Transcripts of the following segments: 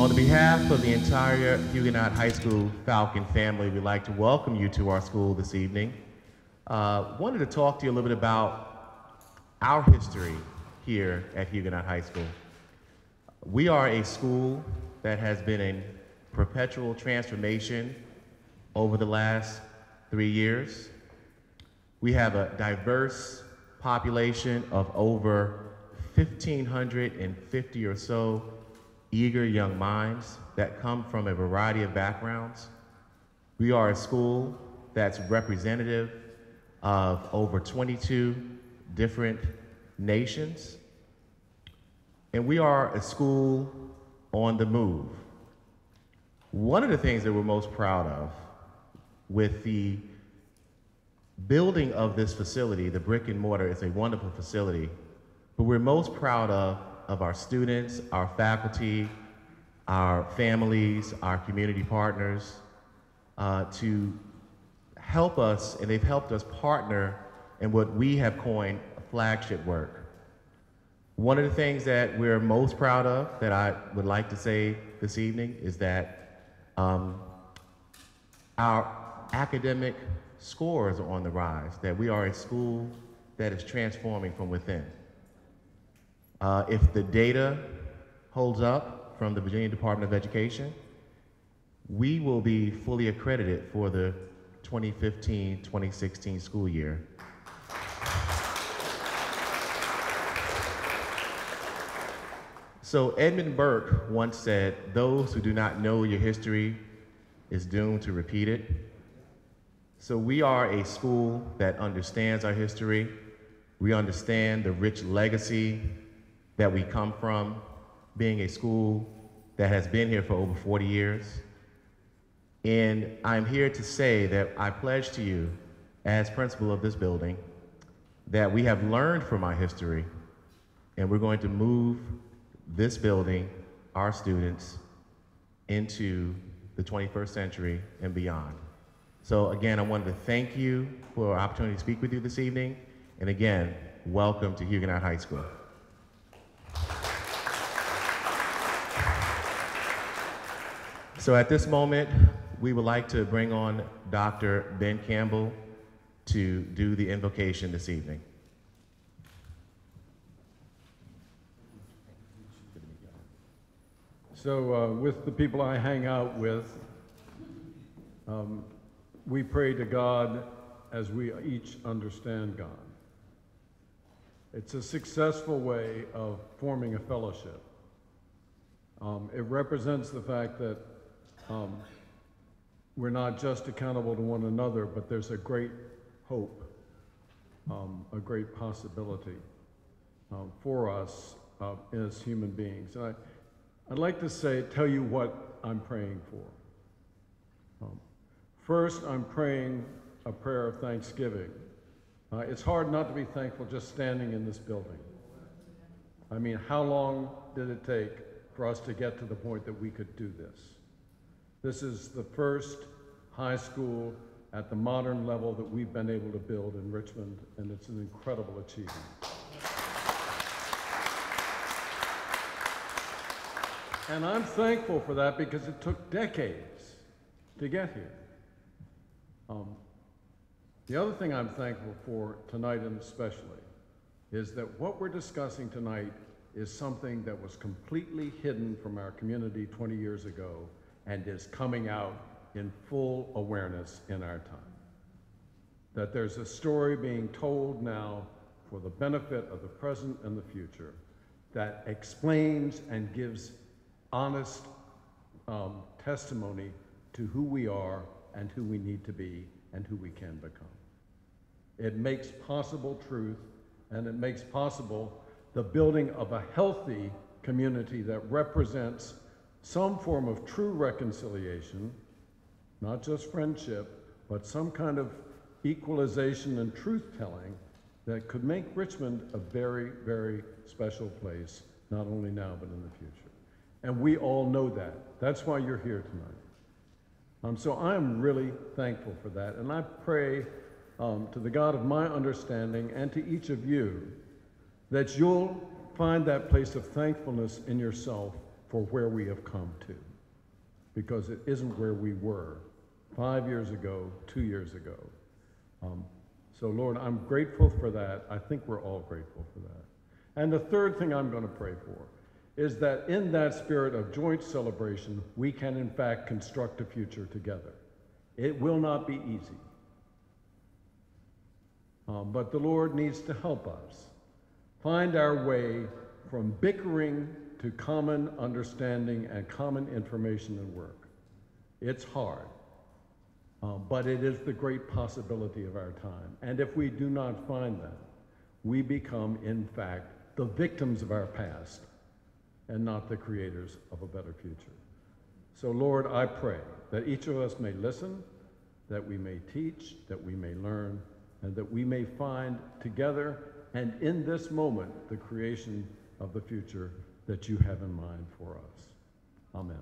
On behalf of the entire Huguenot High School Falcon family, we'd like to welcome you to our school this evening. Wanted to talk to you a little bit about our history here at Huguenot High School. We are a school that has been in perpetual transformation over the last 3 years. We have a diverse population of over 1,550 or so eager young minds that come from a variety of backgrounds. We are a school that's representative of over 22 different nations. And we are a school on the move. One of the things that we're most proud of with the building of this facility, the brick and mortar, is a wonderful facility, but we're most proud of our students, our faculty, our families, our community partners, to help us, and they've helped us partner in what we have coined flagship work. One of the things that we're most proud of, that I would like to say this evening, is that our academic scores are on the rise, that we are a school that is transforming from within. If the data holds up from the Virginia Department of Education, we will be fully accredited for the 2015-2016 school year. So Edmund Burke once said, "Those who do not know your history is doomed to repeat it." So we are a school that understands our history. We understand the rich legacy that we come from, being a school that has been here for over 40 years. And I'm here to say that I pledge to you, as principal of this building, that we have learned from our history, and we're going to move this building, our students, into the 21st century and beyond. So again, I wanted to thank you for our opportunity to speak with you this evening. And again, welcome to Huguenot High School. So at this moment, we would like to bring on Dr. Ben Campbell to do the invocation this evening. So with the people I hang out with, we pray to God as we each understand God. It's a successful way of forming a fellowship. It represents the fact that we're not just accountable to one another, but there's a great hope, a great possibility for us as human beings. And I'd like to tell you what I'm praying for. First, I'm praying a prayer of thanksgiving. It's hard not to be thankful just standing in this building. I mean, how long did it take for us to get to the point that we could do this? This is the first high school at the modern level that we've been able to build in Richmond, and it's an incredible achievement. And I'm thankful for that because it took decades to get here. The other thing I'm thankful for tonight, and especially, is that what we're discussing tonight is something that was completely hidden from our community 20 years ago and is coming out in full awareness in our time. That there's a story being told now for the benefit of the present and the future that explains and gives honest testimony to who we are and who we need to be and who we can become. It makes possible truth, and it makes possible the building of a healthy community that represents some form of true reconciliation, not just friendship, but some kind of equalization and truth-telling that could make Richmond a very, very special place, not only now, but in the future. And we all know that. That's why you're here tonight. So I'm really thankful for that, and I pray to the God of my understanding and to each of you that you'll find that place of thankfulness in yourself for where we have come to, because it isn't where we were 5 years ago, 2 years ago. So Lord, I'm grateful for that. I think we're all grateful for that. And the third thing I'm going to pray for is that in that spirit of joint celebration, we can in fact construct a future together. It will not be easy. But the Lord needs to help us find our way from bickering to common understanding and common information and work. It's hard, but it is the great possibility of our time. And if we do not find that, we become, in fact, the victims of our past and not the creators of a better future. So, Lord, I pray that each of us may listen, that we may teach, that we may learn, and that we may find together and in this moment the creation of the future that you have in mind for us. Amen.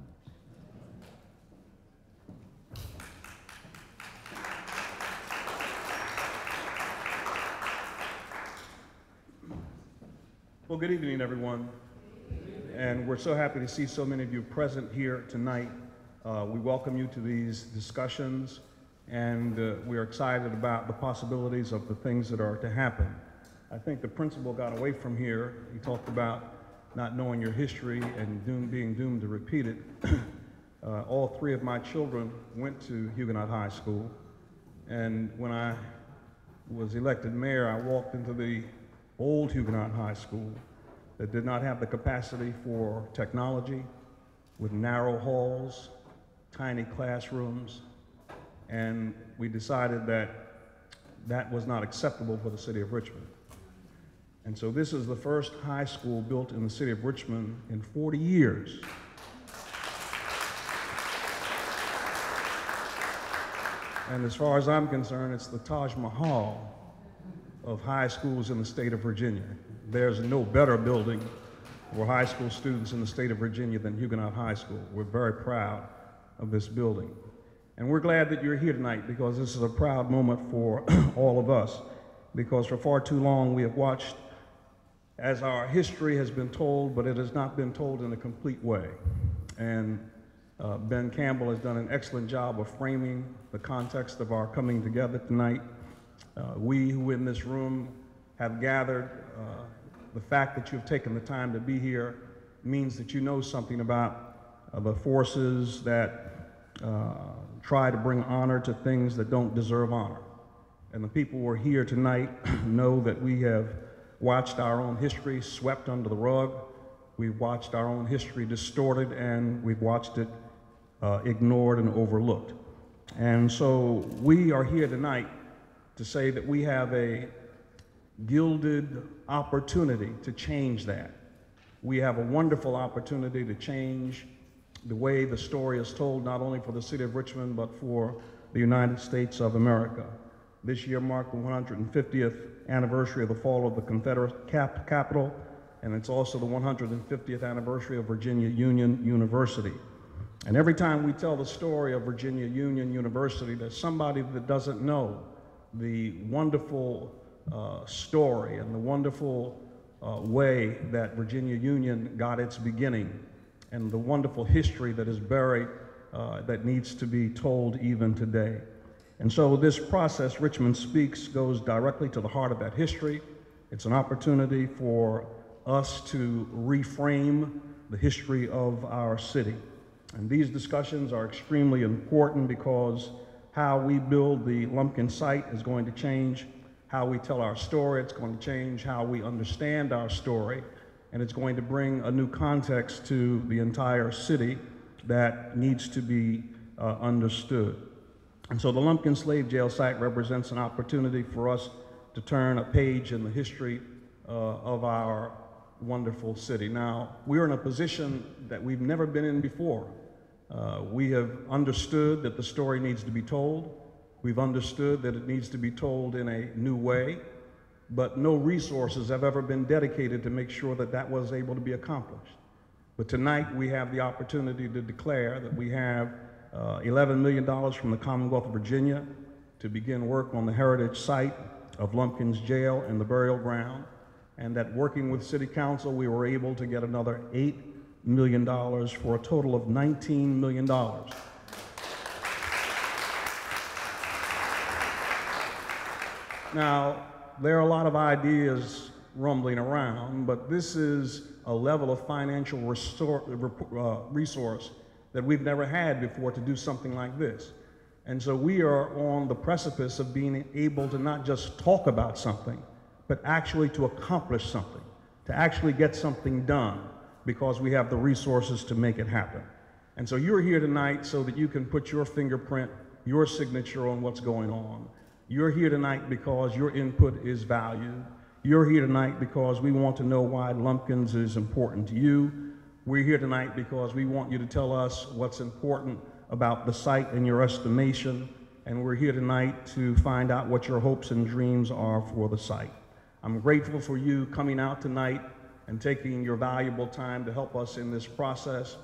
Well, good evening, everyone. And we're so happy to see so many of you present here tonight. We welcome you to these discussions, and we are excited about the possibilities of the things that are to happen. I think the principal got away from here. He talked about not knowing your history and being doomed to repeat it. All three of my children went to Huguenot High School, and when I was elected mayor, I walked into the old Huguenot High School that did not have the capacity for technology, with narrow halls, tiny classrooms, and we decided that that was not acceptable for the city of Richmond. And so this is the first high school built in the city of Richmond in 40 years. And as far as I'm concerned, it's the Taj Mahal of high schools in the state of Virginia. There's no better building for high school students in the state of Virginia than Huguenot High School. We're very proud of this building. And we're glad that you're here tonight, because this is a proud moment for all of us, because for far too long we have watched as our history has been told, but it has not been told in a complete way. And Ben Campbell has done an excellent job of framing the context of our coming together tonight. We who in this room have gathered, the fact that you've taken the time to be here means that you know something about the forces that try to bring honor to things that don't deserve honor. And the people who are here tonight know that we have watched our own history swept under the rug. We've watched our own history distorted, and we've watched it ignored and overlooked. And so we are here tonight to say that we have a gilded opportunity to change that. We have a wonderful opportunity to change the way the story is told, not only for the city of Richmond, but for the United States of America. This year marked the 150th anniversary of the fall of the Confederate capital, and it's also the 150th anniversary of Virginia Union University. And every time we tell the story of Virginia Union University, there's somebody that doesn't know the wonderful story and the wonderful way that Virginia Union got its beginning, and the wonderful history that is buried that needs to be told even today. And so this process, Richmond Speaks, goes directly to the heart of that history. It's an opportunity for us to reframe the history of our city. And these discussions are extremely important, because how we build the Lumpkins site is going to change how we tell our story. It's going to change how we understand our story, and it's going to bring a new context to the entire city that needs to be understood. And so the Lumpkins slave jail site represents an opportunity for us to turn a page in the history of our wonderful city. Now, we're in a position that we've never been in before. We have understood that the story needs to be told. We've understood that it needs to be told in a new way, but no resources have ever been dedicated to make sure that that was able to be accomplished. But tonight we have the opportunity to declare that we have $11 million from the Commonwealth of Virginia to begin work on the heritage site of Lumpkins Jail and the burial ground, and that working with City Council, we were able to get another $8 million for a total of $19 million. Now, there are a lot of ideas rumbling around, but this is a level of financial resource that we've never had before to do something like this. And so we are on the precipice of being able to not just talk about something, but actually to accomplish something, to actually get something done, because we have the resources to make it happen. And so you're here tonight so that you can put your fingerprint, your signature on what's going on. You're here tonight because your input is valued. You're here tonight because we want to know why Lumpkins is important to you. We're here tonight because we want you to tell us what's important about the site in your estimation. And we're here tonight to find out what your hopes and dreams are for the site. I'm grateful for you coming out tonight and taking your valuable time to help us in this process.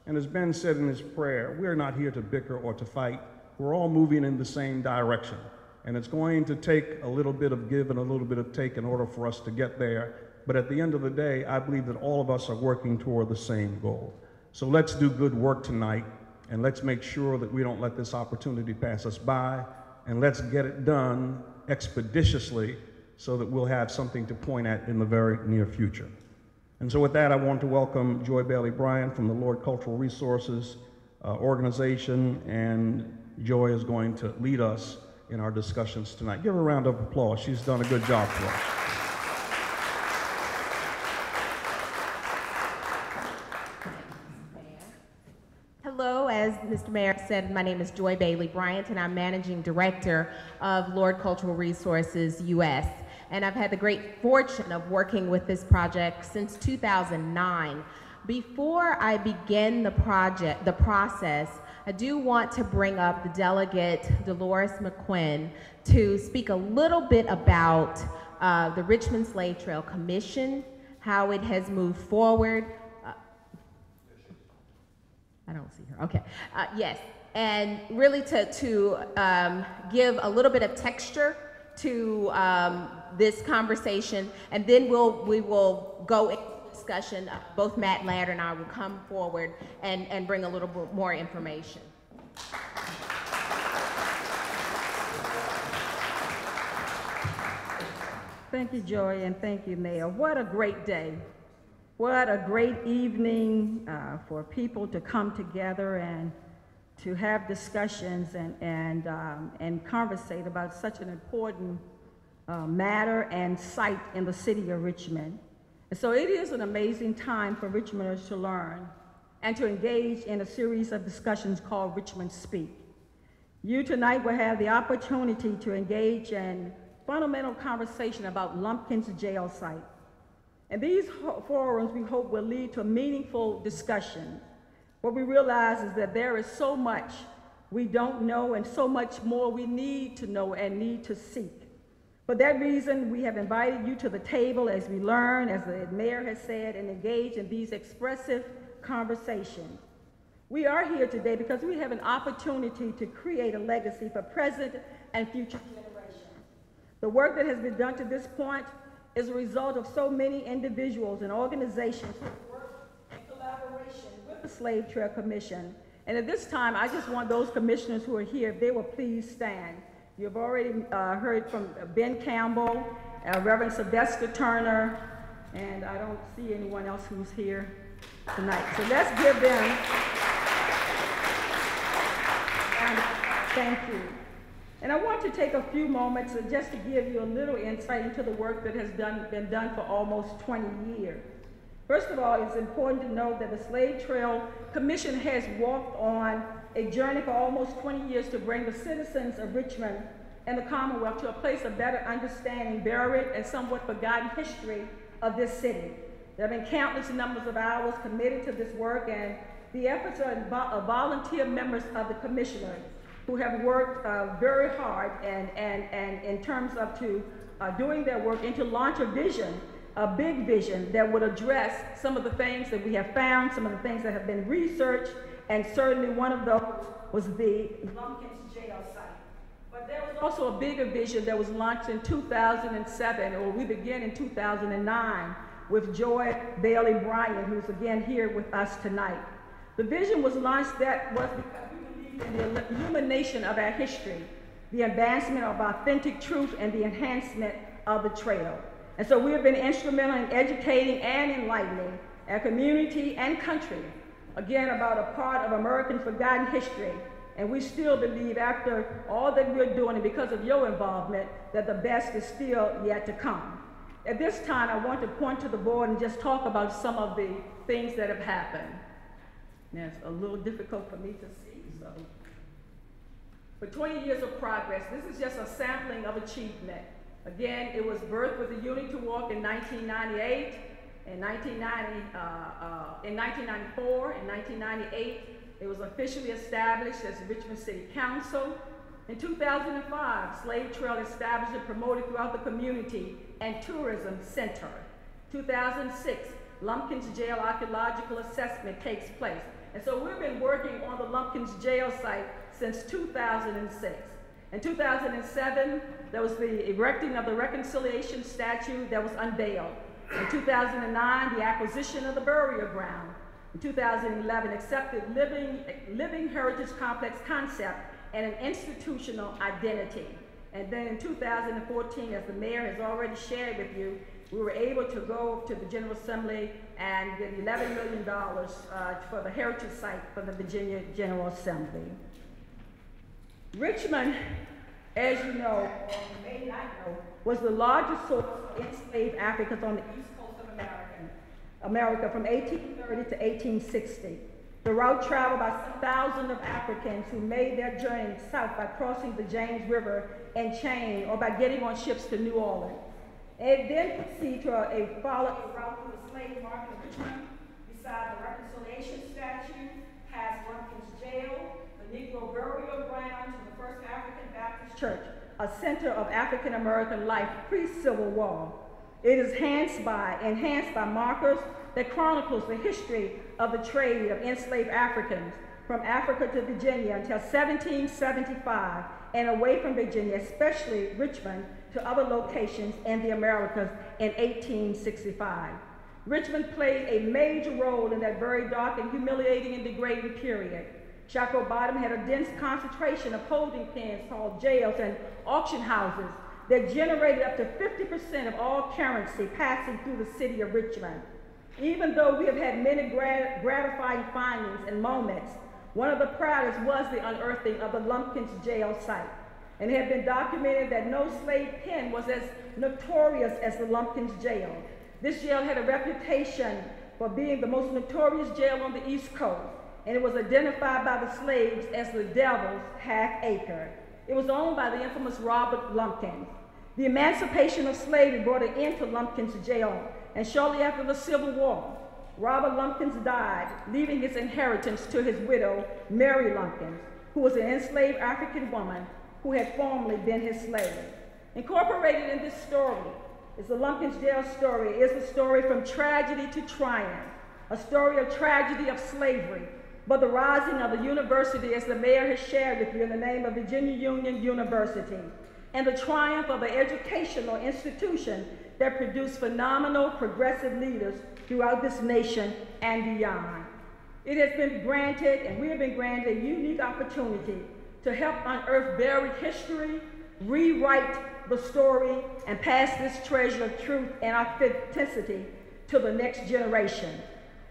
And as Ben said in his prayer, we're not here to bicker or to fight. We're all moving in the same direction. And it's going to take a little bit of give and a little bit of take in order for us to get there. But at the end of the day, I believe that all of us are working toward the same goal. So let's do good work tonight, and let's make sure that we don't let this opportunity pass us by, and let's get it done expeditiously so that we'll have something to point at in the very near future. And so with that, I want to welcome Joy Bailey Bryant from the Laird Cultural Resources organization, and Joy is going to lead us in our discussions tonight. Give her a round of applause. She's done a good job for us. Hello, as Mr. Mayor said, my name is Joy Bailey Bryant, and I'm Managing Director of Laird Cultural Resources US. And I've had the great fortune of working with this project since 2009. Before I begin the process, I do want to bring up the delegate, Delores McQuinn, to speak a little bit about the Richmond Slave Trail Commission, how it has moved forward. I don't see her, okay. Yes, and really to give a little bit of texture to this conversation, and then we will go into discussion. Both Matt, Laird, and I will come forward and bring a little bit more information. Thank you, Joy, and thank you, Mayor. What a great day. What a great evening for people to come together and to have discussions and conversate about such an important matter and site in the city of Richmond. And so it is an amazing time for Richmonders to learn and to engage in a series of discussions called Richmond Speak. You tonight will have the opportunity to engage in fundamental conversation about Lumpkins jail site. And these forums, we hope, will lead to a meaningful discussion. What we realize is that there is so much we don't know and so much more we need to know and need to seek. For that reason, we have invited you to the table as we learn, as the mayor has said, and engage in these expressive conversations. We are here today because we have an opportunity to create a legacy for present and future generations. The work that has been done to this point is a result of so many individuals and organizations who work in collaboration with the Slave Trail Commission. And at this time, I just want those commissioners who are here, if they will please stand. You've already heard from Ben Campbell, Reverend Sylvester Turner, and I don't see anyone else who's here tonight. So let's give them, and thank you. And I want to take a few moments just to give you a little insight into the work that has been done for almost 20 years. First of all, it's important to know that the Slave Trail Commission has walked on a journey for almost 20 years to bring the citizens of Richmond and the Commonwealth to a place of better understanding buried and somewhat forgotten history of this city. There have been countless numbers of hours committed to this work, and the efforts of volunteer members of the commissioners who have worked very hard and in terms of doing their work and to launch a vision, a big vision that would address some of the things that we have found, some of the things that have been researched, and certainly one of those was the Lumpkins jail site. But there was also a bigger vision that was launched in 2007, or we began in 2009, with Joy Bailey Bryant, who's again here with us tonight. The vision was launched that was because we believe in the illumination of our history, the advancement of authentic truth, and the enhancement of the trail. And so we have been instrumental in educating and enlightening our community and country, again, about a part of American forgotten history. And we still believe, after all that we're doing and because of your involvement, that the best is still yet to come. At this time, I want to point to the board and just talk about some of the things that have happened. Now, it's a little difficult for me to see, so. For 20 years of progress, this is just a sampling of achievement. Again, it was birthed with the Unity to Walk in 1998, in 1994, in 1998, it was officially established as the Richmond City Council. In 2005, Slave Trail established and promoted throughout the community and tourism center. 2006, Lumpkins Jail archaeological assessment takes place. And so we've been working on the Lumpkins Jail site since 2006. In 2007, there was the erecting of the reconciliation statue that was unveiled. In 2009, the acquisition of the burial ground. In 2011, accepted living heritage complex concept and an institutional identity. And then in 2014, as the mayor has already shared with you, we were able to go to the General Assembly and get $11 million for the heritage site for the Virginia General Assembly. Richmond, as you know, or you may not know, was the largest source of enslaved Africans on the east coast of America from 1830 to 1860. The route traveled by some thousands of Africans who made their journey south by crossing the James River and Chain, or by getting on ships to New Orleans. It then proceeded to follow a route through the slave market of Richmond, beside the reconciliation statue, past Lumpkins Jail, the Negro burial ground, to the First African Baptist Church, a center of African American life pre-Civil War. It is enhanced by markers that chronicles the history of the trade of enslaved Africans from Africa to Virginia until 1775, and away from Virginia, especially Richmond, to other locations in the Americas in 1865. Richmond played a major role in that very dark and humiliating and degrading period. Shackled Bottom had a dense concentration of holding pens called jails and auction houses that generated up to 50% of all currency passing through the city of Richmond. Even though we have had many gratifying findings and moments, one of the proudest was the unearthing of the Lumpkins jail site. And it had been documented that no slave pen was as notorious as the Lumpkins jail. This jail had a reputation for being the most notorious jail on the East Coast, and it was identified by the slaves as the Devil's Half Acre. It was owned by the infamous Robert Lumpkins. The emancipation of slavery brought an end to Lumpkins jail, and shortly after the Civil War, Robert Lumpkins died, leaving his inheritance to his widow, Mary Lumpkins, who was an enslaved African woman who had formerly been his slave. Incorporated in this story is the Lumpkins jail story. It is a story from tragedy to triumph, a story of tragedy of slavery, but the rising of the university, as the mayor has shared with you, in the name of Virginia Union University, and the triumph of an educational institution that produced phenomenal progressive leaders throughout this nation and beyond. It has been granted, and we have been granted, a unique opportunity to help unearth buried history, rewrite the story, and pass this treasure of truth and authenticity to the next generation.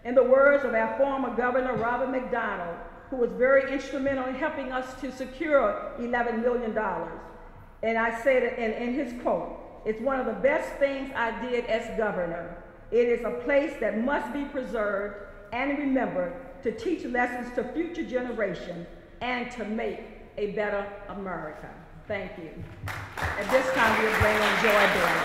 In the words of our former governor, Robert McDonald, who was very instrumental in helping us to secure $11 million. And I said it in his quote, "It's one of the best things I did as governor. It is a place that must be preserved and remembered to teach lessons to future generations and to make a better America." Thank you. At this time, we'll bring on Joy Bailey.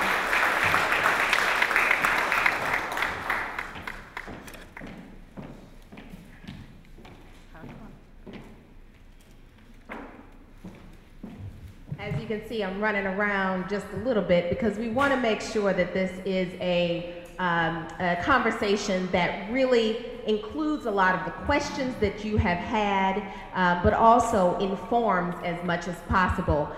As you can see, I'm running around just a little bit because we want to make sure that this is a conversation that really includes a lot of the questions that you have had, but also informs as much as possible.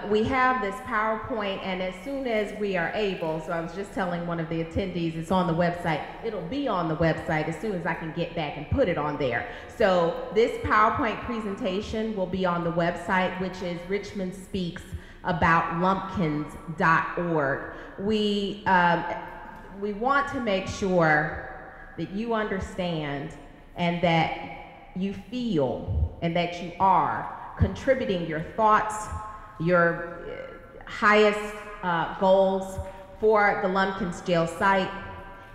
We have this PowerPoint, and as soon as we are able, so I was just telling one of the attendees, it's on the website. It'll be on the website as soon as I can get back and put it on there. So this PowerPoint presentation will be on the website, which is richmondspeaksaboutlumpkins.org. We want to make sure that you understand and that you feel and that you are contributing your thoughts, your highest goals for the Lumpkins jail site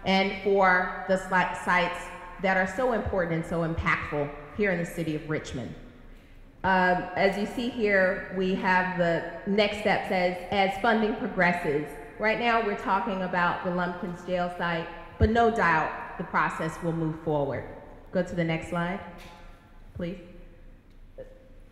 and for the sites that are so important and so impactful here in the city of Richmond. As you see here, we have the next steps as funding progresses. Right now we're talking about the Lumpkins jail site, but no doubt the process will move forward. Go to the next slide, please.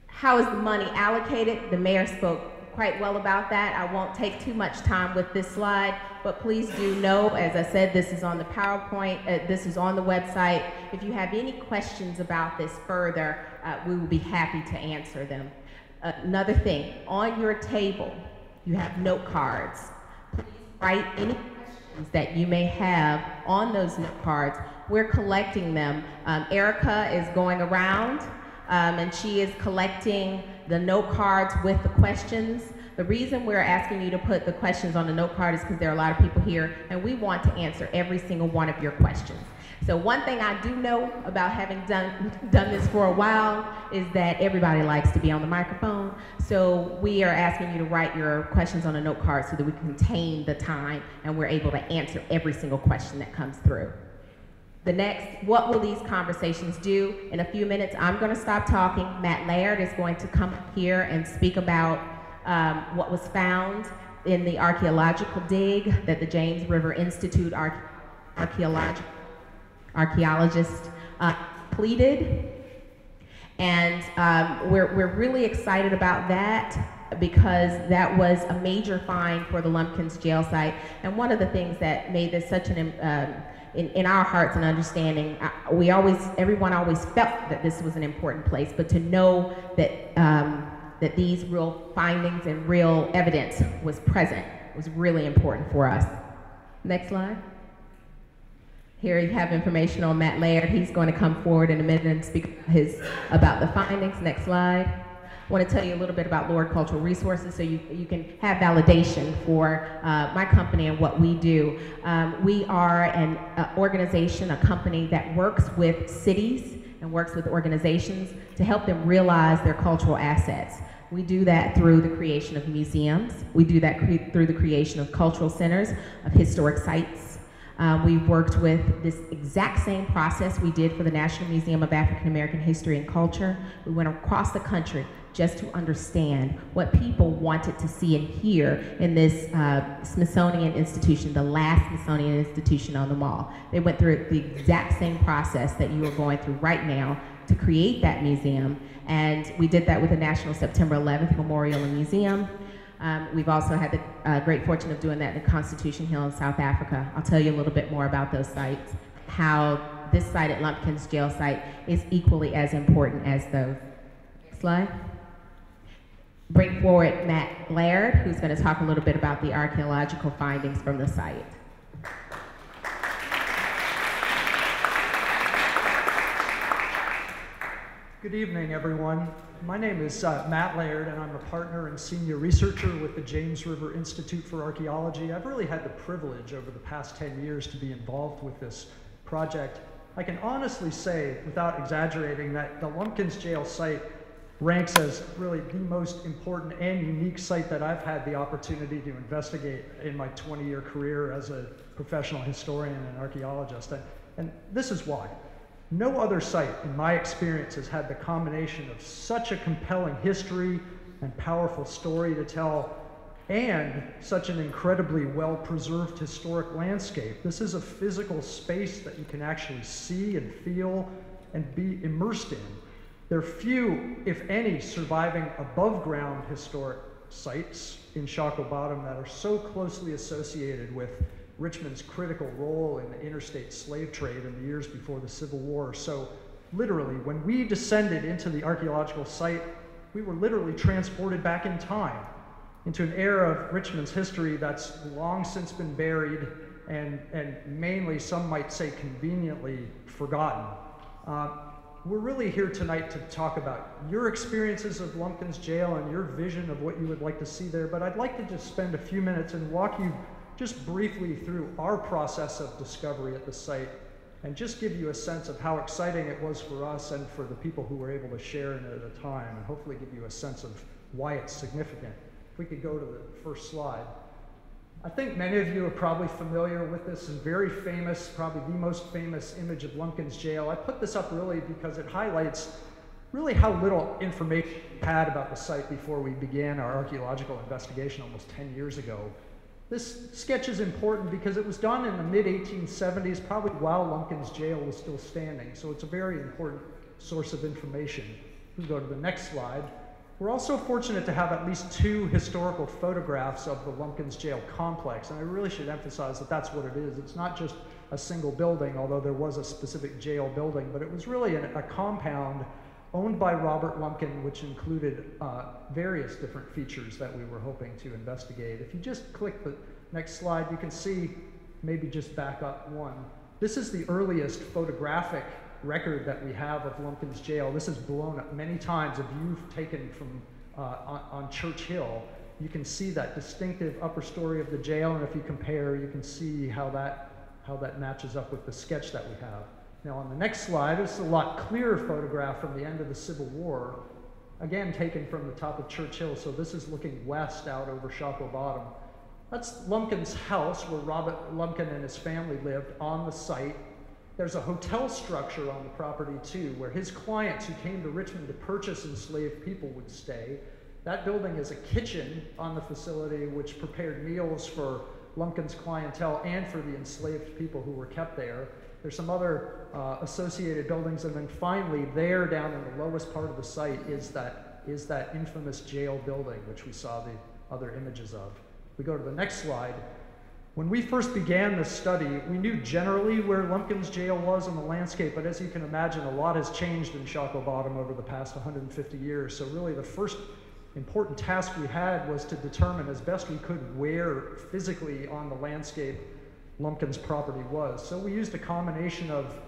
How is the money allocated? The mayor spoke quite well about that. I won't take too much time with this slide, but please do know, as I said, this is on the PowerPoint, this is on the website. If you have any questions about this further, we will be happy to answer them. Another thing, on your table, you have note cards. Please write any questions that you may have on those note cards. We're collecting them. Erica is going around and she is collecting the note cards with the questions. The reason we're asking you to put the questions on the note card is because there are a lot of people here and we want to answer every single one of your questions. So one thing I do know about having done this for a while is that everybody likes to be on the microphone. So we are asking you to write your questions on a note card so that we can contain the time and we're able to answer every single question that comes through. The next, what will these conversations do? In a few minutes, I'm going to stop talking. Matt Laird is going to come here and speak about what was found in the archaeological dig that the James River Institute archaeologists completed. And we're really excited about that because that was a major find for the Lumpkins jail site. And one of the things that made this such an in our hearts and understanding, everyone always felt that this was an important place, but to know that that these real findings and real evidence was present was really important for us. Next slide. Here you have information on Matt Laird. He's going to come forward in a minute and speak about the findings. Next slide. I want to tell you a little bit about Laird Cultural Resources so you can have validation for my company and what we do. We are an organization, a company that works with cities and works with organizations to help them realize their cultural assets. We do that through the creation of museums. We do that through the creation of cultural centers, of historic sites. We've worked with this exact same process we did for the National Museum of African American History and Culture. We went across the country just to understand what people wanted to see and hear in this Smithsonian institution, the last Smithsonian institution on the mall. They went through the exact same process that you are going through right now to create that museum, and we did that with the National September 11th Memorial and Museum. We've also had the great fortune of doing that in Constitution Hill in South Africa. I'll tell you a little bit more about those sites, how this site at Lumpkins jail site is equally as important as those. Next slide. Bring forward Matt Laird, who's going to talk a little bit about the archaeological findings from the site. Good evening, everyone. My name is Matt Laird, and I'm a partner and senior researcher with the James River Institute for Archaeology. I've really had the privilege over the past 10 years to be involved with this project. I can honestly say, without exaggerating, that the Lumpkins jail site ranks as really the most important and unique site that I've had the opportunity to investigate in my 20-year career as a professional historian and archaeologist. And this is why. No other site, in my experience, has had the combination of such a compelling history and powerful story to tell, and such an incredibly well-preserved historic landscape. This is a physical space that you can actually see and feel and be immersed in. There are few, if any, surviving above-ground historic sites in Shockoe Bottom that are so closely associated with Richmond's critical role in the interstate slave trade in the years before the Civil War. So literally, when we descended into the archaeological site, we were literally transported back in time into an era of Richmond's history that's long since been buried and mainly, some might say, conveniently forgotten. We're really here tonight to talk about your experiences of Lumpkins Jail and your vision of what you would like to see there, but I'd like to just spend a few minutes and walk you just briefly through our process of discovery at the site and just give you a sense of how exciting it was for us and for the people who were able to share in it at the time, and hopefully give you a sense of why it's significant. If we could go to the first slide. I think many of you are probably familiar with this and very famous, probably the most famous image of Lumpkins Jail. I put this up really because it highlights really how little information we had about the site before we began our archaeological investigation almost 10 years ago. This sketch is important because it was done in the mid-1870s, probably while Lumpkins Jail was still standing, so it's a very important source of information. We can go to the next slide. We're also fortunate to have at least 2 historical photographs of the Lumpkins Jail complex, and I really should emphasize that that's what it is. It's not just a single building, although there was a specific jail building, but it was really a compound owned by Robert Lumpkin, which included various different features that we were hoping to investigate. If you just click the next slide, you can see, maybe just back up one. This is the earliest photographic record that we have of Lumpkins Jail. This is blown up many times, a view taken from on Church Hill. You can see that distinctive upper story of the jail, and if you compare, you can see how that matches up with the sketch that we have. Now on the next slide, this is a lot clearer photograph from the end of the Civil War, again taken from the top of Church Hill, so this is looking west out over Shockoe Bottom. That's Lumpkin's house where Robert Lumpkin and his family lived on the site. There's a hotel structure on the property too, where his clients who came to Richmond to purchase enslaved people would stay. That building is a kitchen on the facility which prepared meals for Lumpkin's clientele and for the enslaved people who were kept there. There's some other associated buildings, and then finally there down in the lowest part of the site is that infamous jail building, which we saw the other images of. We go to the next slide. When we first began this study, we knew generally where Lumpkins Jail was on the landscape, but as you can imagine, a lot has changed in Shockoe Bottom over the past 150 years. So really the first important task we had was to determine as best we could where physically on the landscape Lumpkin's property was. So we used a combination of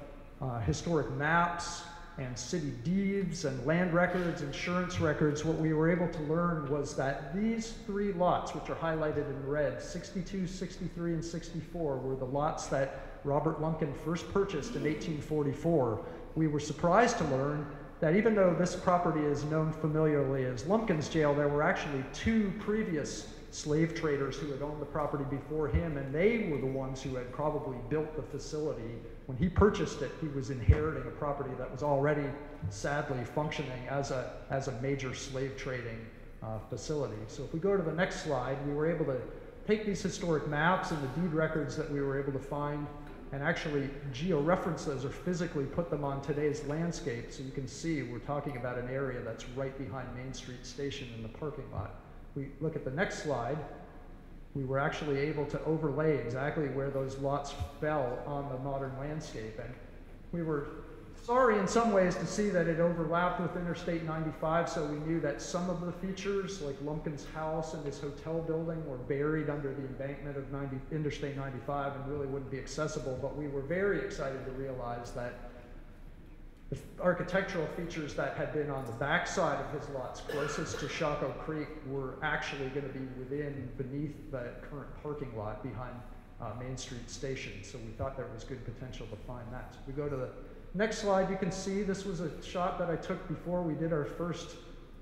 historic maps and city deeds and land records, insurance records. What we were able to learn was that these 3 lots, which are highlighted in red, 62, 63, and 64, were the lots that Robert Lumpkin first purchased in 1844. We were surprised to learn that even though this property is known familiarly as Lumpkins Jail, there were actually 2 previous slave traders who had owned the property before him, and they were the ones who had probably built the facility. When he purchased it, he was inheriting a property that was already sadly functioning as a major slave trading facility. So if we go to the next slide, we were able to take these historic maps and the deed records that we were able to find and actually georeference those or physically put them on today's landscape. So you can see we're talking about an area that's right behind Main Street Station in the parking lot. We look at the next slide, we were actually able to overlay exactly where those lots fell on the modern landscape. And we were sorry in some ways to see that it overlapped with Interstate 95, so we knew that some of the features, like Lumpkin's house and his hotel building, were buried under the embankment of Interstate 95 and really wouldn't be accessible, but we were very excited to realize that the architectural features that had been on the backside of his lots closest to Shockoe Creek were actually going to be beneath the current parking lot behind Main Street Station. So we thought there was good potential to find that. So if we go to the next slide, you can see this was a shot that I took before we did our first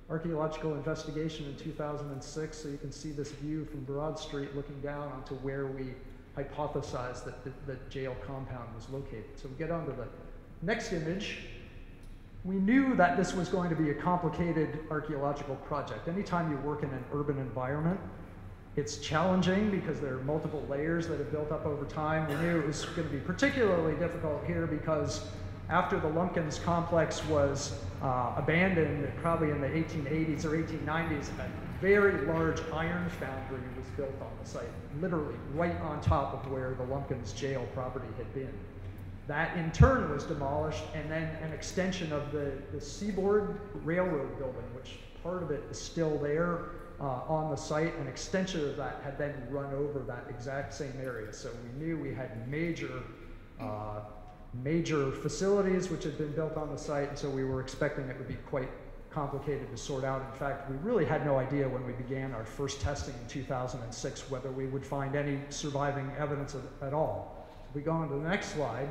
archaeological investigation in 2006. So you can see this view from Broad Street looking down onto where we hypothesized that the jail compound was located. So we get on to the next image. We knew that this was going to be a complicated archaeological project. Anytime you work in an urban environment, it's challenging because there are multiple layers that have built up over time. We knew it was going to be particularly difficult here because after the Lumpkins complex was abandoned, probably in the 1880s or 1890s, a very large iron foundry was built on the site, literally right on top of where the Lumpkins jail property had been. That in turn was demolished, and then an extension of the Seaboard Railroad building, which part of it is still there on the site. An extension of that had then run over that exact same area. So we knew we had major facilities which had been built on the site, and so we were expecting it would be quite complicated to sort out. In fact, we really had no idea when we began our first testing in 2006 whether we would find any surviving evidence at all. If we go on to the next slide,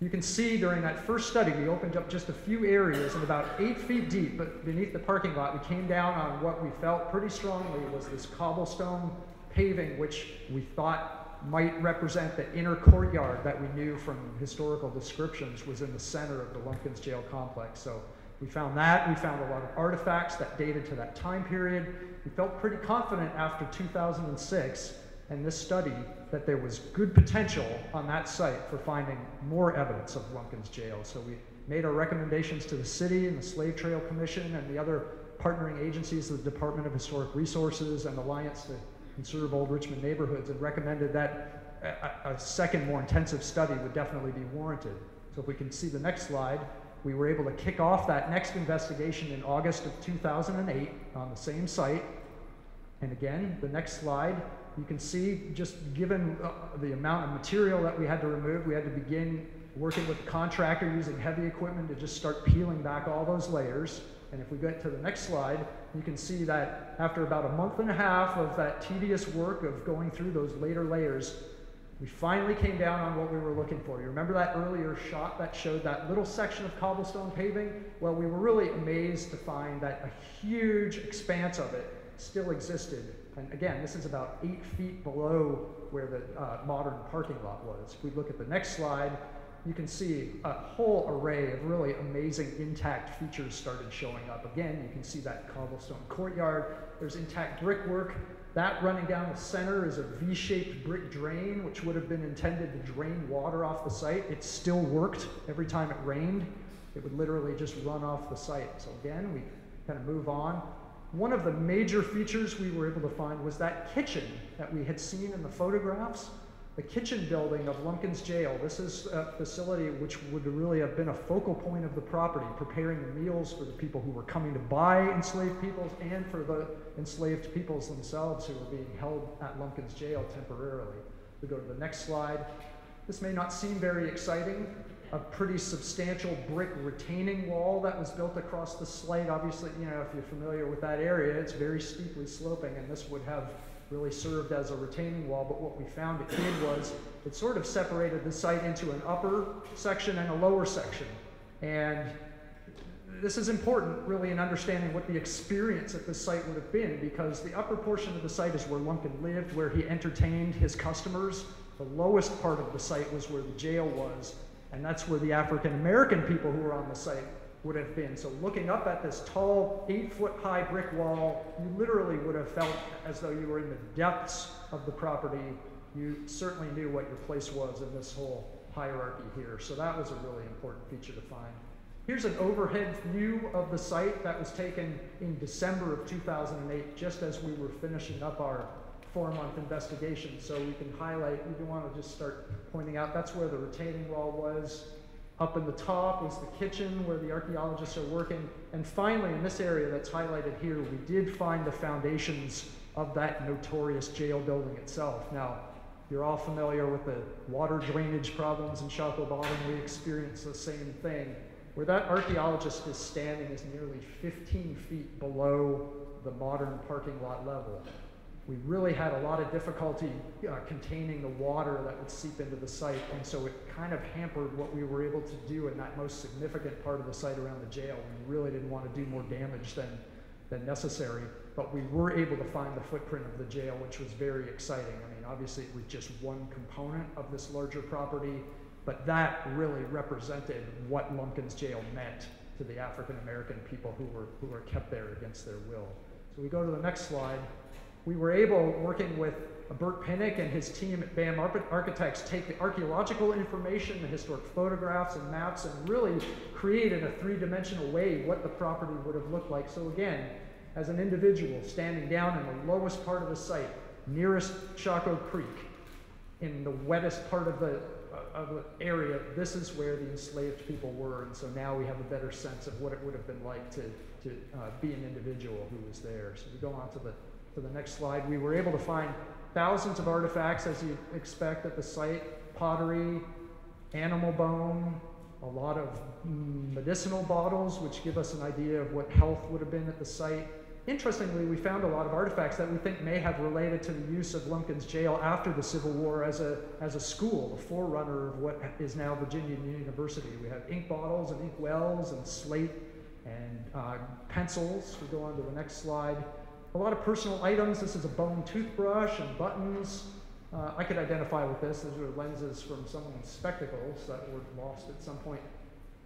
you can see during that first study, we opened up just a few areas, and about 8 feet deep, but beneath the parking lot, we came down on what we felt pretty strongly was this cobblestone paving, which we thought might represent the inner courtyard that we knew from historical descriptions was in the center of the Lumpkins jail complex. So we found that. We found a lot of artifacts that dated to that time period. We felt pretty confident after 2006 and this study that there was good potential on that site for finding more evidence of Lumpkins jail. So we made our recommendations to the city and the Slave Trail Commission and the other partnering agencies of the Department of Historic Resources and Alliance to Conserve Old Richmond Neighborhoods, and recommended that a second, more intensive study would definitely be warranted. So if we can see the next slide, we were able to kick off that next investigation in August of 2008 on the same site. And again, the next slide, you can see, just given the amount of material that we had to remove, we had to begin working with the contractor using heavy equipment to just start peeling back all those layers. And if we get to the next slide, you can see that after about a month and a half of that tedious work of going through those later layers, we finally came down on what we were looking for. You remember that earlier shot that showed that little section of cobblestone paving? Well, we were really amazed to find that a huge expanse of it still existed. And again, this is about 8 feet below where the modern parking lot was. If we look at the next slide, you can see a whole array of really amazing intact features started showing up. Again, you can see that cobblestone courtyard. There's intact brickwork. That running down the center is a V-shaped brick drain, which would have been intended to drain water off the site. It still worked every time it rained. It would literally just run off the site. So again, we kind of move on. One of the major features we were able to find was that kitchen that we had seen in the photographs. The kitchen building of Lumpkins Jail. This is a facility which would really have been a focal point of the property, preparing the meals for the people who were coming to buy enslaved peoples and for the enslaved peoples themselves who were being held at Lumpkins Jail temporarily. We go to the next slide. This may not seem very exciting. A pretty substantial brick retaining wall that was built across the site. Obviously, you know, if you're familiar with that area, it's very steeply sloping, and this would have really served as a retaining wall, but what we found it did was it sort of separated the site into an upper section and a lower section. And this is important really in understanding what the experience at this site would have been, because the upper portion of the site is where Lumpkin lived, where he entertained his customers. The lowest part of the site was where the jail was, and that's where the African American people who were on the site would have been. So looking up at this tall, 8-foot-high brick wall, you literally would have felt as though you were in the depths of the property. You certainly knew what your place was in this whole hierarchy here. So that was a really important feature to find. Here's an overhead view of the site that was taken in December of 2008, just as we were finishing up our 4-month investigation. So we can highlight, we want to just start pointing out, that's where the retaining wall was. Up in the top was the kitchen where the archaeologists are working. And finally, in this area that's highlighted here, we did find the foundations of that notorious jail building itself. Now, you're all familiar with the water drainage problems in Shockoe Bottom. We experienced the same thing. Where that archaeologist is standing is nearly 15 feet below the modern parking lot level. We really had a lot of difficulty containing the water that would seep into the site, and so it kind of hampered what we were able to do in that most significant part of the site around the jail. We really didn't want to do more damage than necessary, but we were able to find the footprint of the jail, which was very exciting. I mean, obviously it was just one component of this larger property, but that really represented what Lumpkins Jail meant to the African American people who were kept there against their will. So we go to the next slide. We were able, working with Burt Pinnock and his team at BAM Architects take the archaeological information, the historic photographs and maps, and really create in a three-dimensional way what the property would have looked like. So again, as an individual standing down in the lowest part of the site, nearest Chaco Creek, in the wettest part of the area, this is where the enslaved people were. And so now we have a better sense of what it would have been like to be an individual who was there. So we go on to the next slide. We were able to find thousands of artifacts, as you'd expect at the site: pottery, animal bone, a lot of medicinal bottles, which give us an idea of what health would have been at the site. Interestingly, we found a lot of artifacts that we think may have related to the use of Lumpkins Jail after the Civil War as a school, the forerunner of what is now Virginia University. We have ink bottles and ink wells and slate and pencils. We go on to the next slide. A lot of personal items. This is a bone toothbrush and buttons. I could identify with this. These are lenses from someone's spectacles that were lost at some point.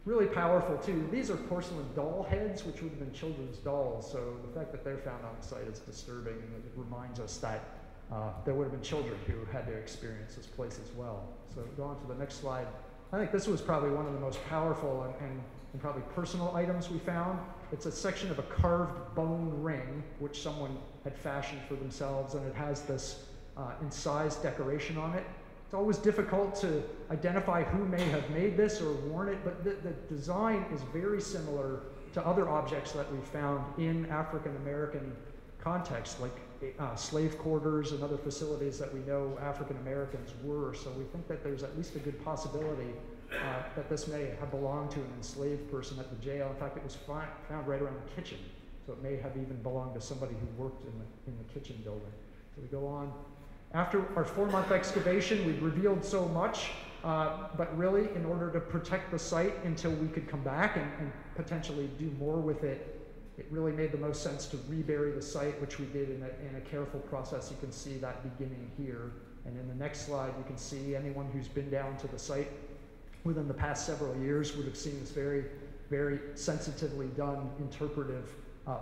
Really powerful too. These are porcelain doll heads, which would have been children's dolls. So the fact that they're found on the site is disturbing, and it reminds us that there would have been children who had to experience this place as well. So go on to the next slide. I think this was probably one of the most powerful and probably personal items we found. It's a section of a carved bone ring, which someone had fashioned for themselves, and it has this incised decoration on it. It's always difficult to identify who may have made this or worn it, but the design is very similar to other objects that we found in African American contexts, like slave quarters and other facilities that we know African Americans were. So we think that there's at least a good possibility that this may have belonged to an enslaved person at the jail. In fact, it was found right around the kitchen, so it may have even belonged to somebody who worked in the kitchen building. So we go on. After our 4-month excavation, we revealed so much, but really, in order to protect the site until we could come back and potentially do more with it, it really made the most sense to rebury the site, which we did in a careful process. You can see that beginning here. And in the next slide, you can see anyone who's been down to the site within the past several years would have seen this very, very sensitively done interpretive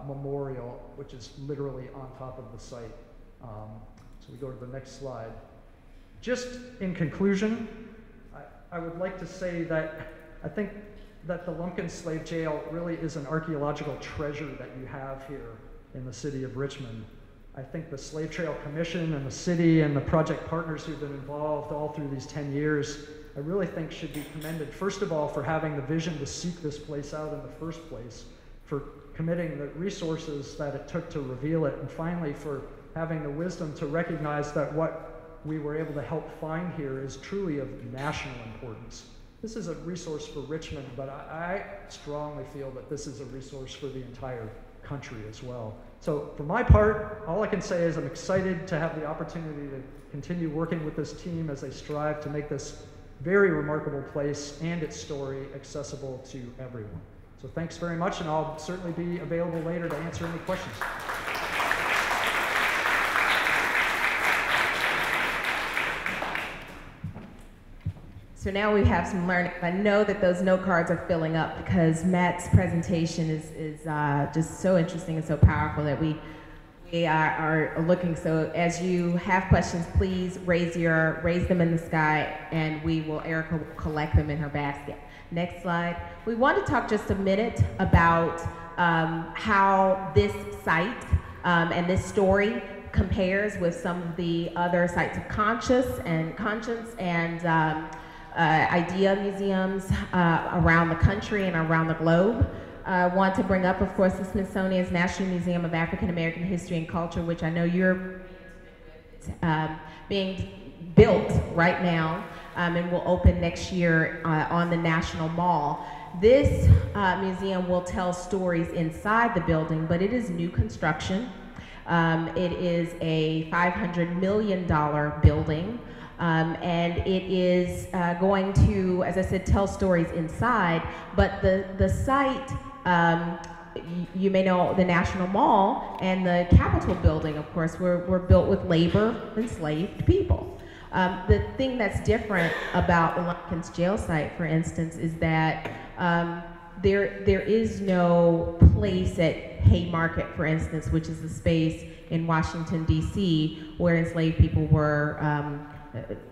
memorial, which is literally on top of the site. So we go to the next slide. Just in conclusion, I would like to say that I think that the Lumpkins Slave Jail really is an archaeological treasure that you have here in the city of Richmond. I think the Slave Trail Commission and the city and the project partners who've been involved all through these 10 years, I really think should be commended, first of all, for having the vision to seek this place out in the first place, for committing the resources that it took to reveal it, and finally for having the wisdom to recognize that what we were able to help find here is truly of national importance. This is a resource for Richmond, but I strongly feel that this is a resource for the entire country as well. So for my part, all I can say is I'm excited to have the opportunity to continue working with this team as they strive to make this very remarkable place and its story accessible to everyone. So thanks very much, and I'll certainly be available later to answer any questions. So now we have some learning. I know that those note cards are filling up because Matt's presentation is just so interesting and so powerful that we are looking. So as you have questions, please raise them in the sky, and Erica will collect them in her basket. Next slide. We want to talk just a minute about how this site and this story compares with some of the other sites of conscience and idea museums around the country and around the globe. I want to bring up, of course, the Smithsonian's National Museum of African American History and Culture, which I know you're being built right now and will open next year on the National Mall. This museum will tell stories inside the building, but it is new construction. It is a $500 million building. And it is going to, as I said, tell stories inside, but the site, you may know the National Mall and the Capitol building, of course, were built with labor-enslaved people. The thing that's different about the Lumpkins jail site, for instance, is that there is no place at Haymarket, for instance, which is the space in Washington, D.C., where enslaved people were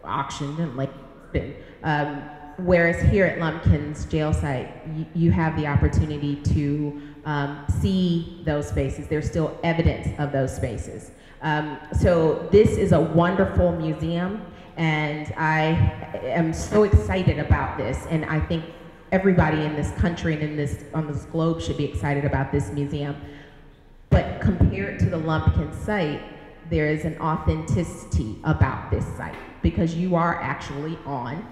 auctioned and whereas here at Lumpkins jail site, you have the opportunity to see those spaces. There's still evidence of those spaces. So this is a wonderful museum, and I am so excited about this, and I think everybody in this country and on this globe should be excited about this museum. But compared to the Lumpkins site, there is an authenticity about this site because you are actually on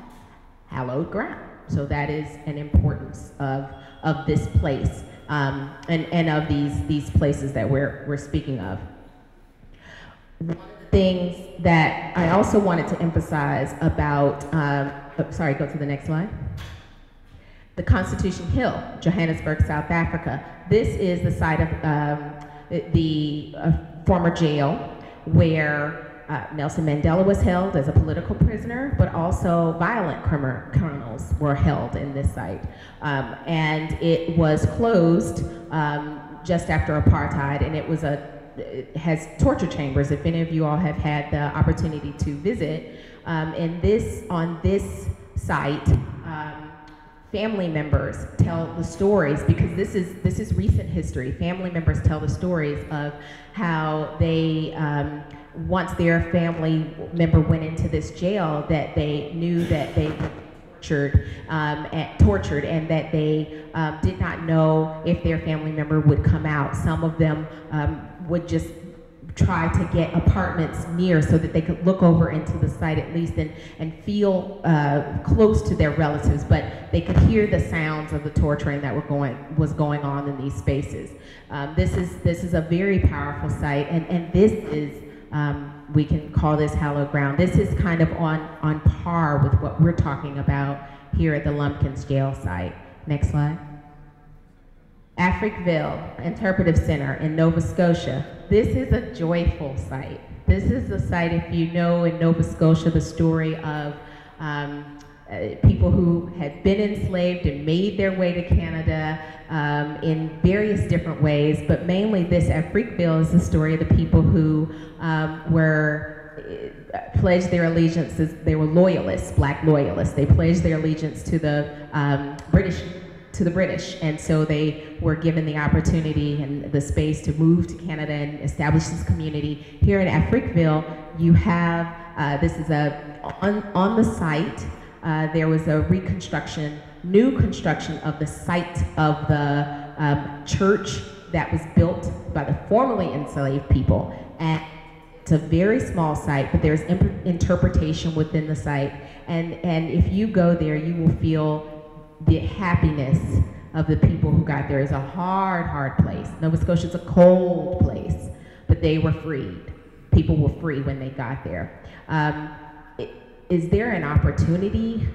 hallowed ground. So that is an importance of this place and of these places that we're speaking of. One of the things that I also wanted to emphasize about, sorry, go to the next slide. The Constitution Hill, Johannesburg, South Africa. This is the site of the former jail where Nelson Mandela was held as a political prisoner, but also violent criminals were held in this site. And it was closed just after apartheid, and it has torture chambers, if any of you all have had the opportunity to visit. On this site, family members tell the stories, because this is recent history. Family members tell the stories of how they, once their family member went into this jail, that they knew that they were tortured, and that they did not know if their family member would come out. Some of them would just try to get apartments near so that they could look over into the site at least and feel close to their relatives, but they could hear the sounds of the torturing that was going on in these spaces. This is a very powerful site, and this is, we can call this hallowed ground. This is kind of on par with what we're talking about here at the Lumpkins jail site. Next slide. Africville Interpretive Center in Nova Scotia. This is a joyful site. This is the site, if you know in Nova Scotia the story of people who had been enslaved and made their way to Canada in various different ways, but mainly this Africville is the story of the people who pledged their allegiances. They were loyalists, black loyalists. They pledged their allegiance to the British, and so they were given the opportunity and the space to move to Canada and establish this community. Here in Africville, you have, this is on the site, there was a new construction of the site of the church that was built by the formerly enslaved people. And it's a very small site, but there's interpretation within the site. And if you go there, you will feel the happiness of the people who got there. It's a hard place. Nova Scotia is a cold place, but they were freed. People were free when they got there. Is there an opportunity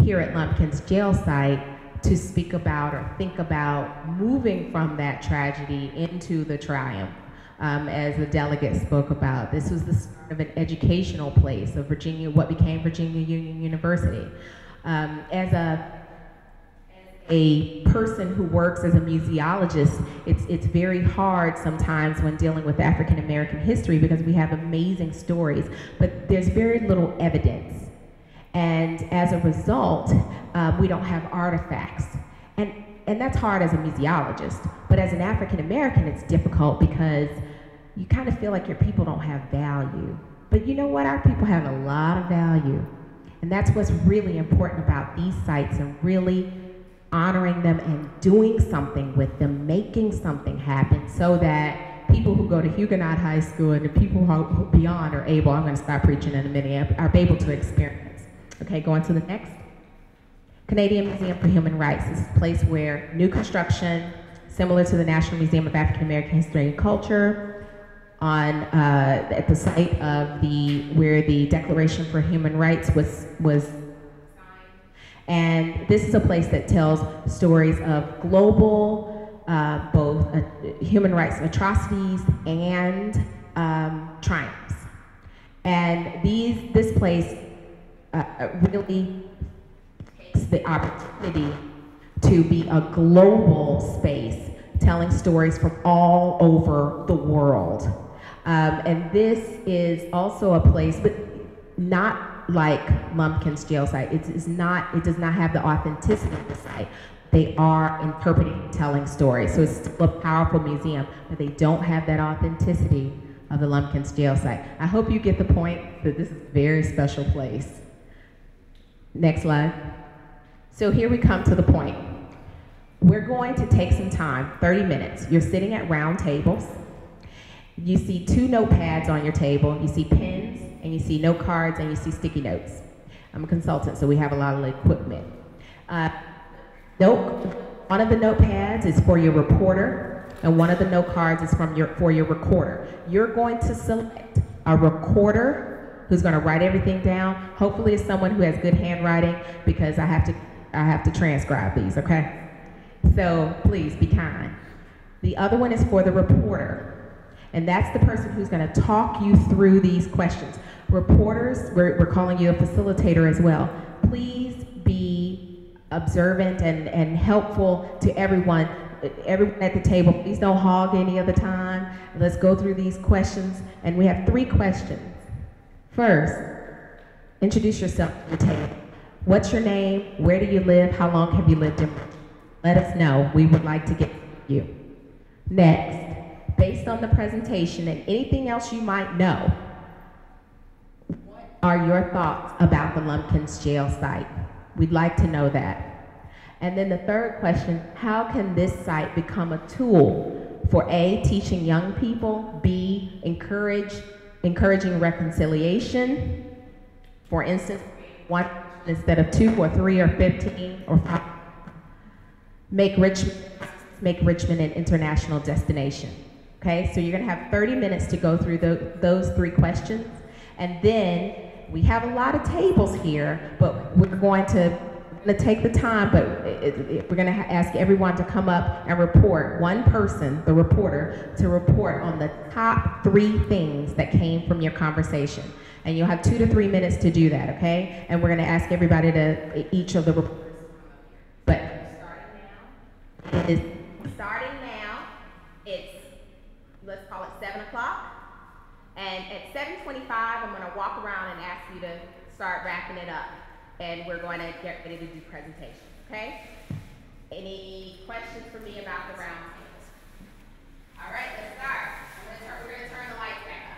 here at Lumpkins jail site to speak about or think about moving from that tragedy into the triumph? As the delegate spoke about, this was the start of an educational place of Virginia, what became Virginia Union University. As a person who works as a museologist, it's very hard sometimes when dealing with African American history because we have amazing stories, but there's very little evidence. And as a result, we don't have artifacts. And that's hard as a museologist, but as an African American, it's difficult because you kind of feel like your people don't have value. But you know what? Our people have a lot of value. And that's what's really important about these sites, and really honoring them and doing something with them, making something happen so that people who go to Huguenot High School and the people who beyond are able, I'm going to stop preaching in a minute, are able to experience. Okay, going to the next. Canadian Museum for Human Rights is a place where new construction, similar to the National Museum of African American History and Culture, at the site of where the Declaration for Human Rights was signed. And this is a place that tells stories of global, both human rights atrocities and triumphs. And this place really takes the opportunity to be a global space telling stories from all over the world. And this is also a place, but not like Lumpkins jail site. It does not have the authenticity of the site. They are interpreting, telling stories. So it's still a powerful museum, but they don't have that authenticity of the Lumpkins jail site. I hope you get the point that this is a very special place. Next slide. So here we come to the point. We're going to take some time, 30 minutes. You're sitting at round tables. You see 2 notepads on your table. You see pens, and you see note cards, and you see sticky notes. I'm a consultant, so we have a lot of equipment. One of the notepads is for your reporter, and one of the note cards is for your recorder. You're going to select a recorder who's going to write everything down. Hopefully it's someone who has good handwriting, because I have to transcribe these, okay? So please be kind. The other one is for the reporter, and that's the person who's going to talk you through these questions. Reporters, we're calling you a facilitator as well. Please be observant and helpful to everyone at the table. Please don't hog any of the time. Let's go through these questions, and we have 3 questions. First, introduce yourself to the table. What's your name? Where do you live? How long have you lived in? Let us know. We would like to get you. Next, based on the presentation and anything else you might know, what are your thoughts about the Lumpkins jail site? We'd like to know that. And then the third question, how can this site become a tool for A, teaching young people, B, encouraging reconciliation, for instance, 1 instead of 2 or 3 or 15 or 5, make Richmond an international destination. Okay, so you're gonna have 30 minutes to go through those 3 questions, and then we have a lot of tables here, but we're going to take the time, but we're going to ask everyone to come up and report, one person, the reporter, to report on the top 3 things that came from your conversation. And you'll have 2 to 3 minutes to do that, okay? And we're going to ask everybody to, each of the reporters. But starting now, it's, let's call it 7 o'clock. And at 7:25, I'm going to walk around and ask you to start wrapping it up. And we're going to get ready to do presentations, okay? Any questions for me about the round table? All right, let's start. We're going to turn the lights back up.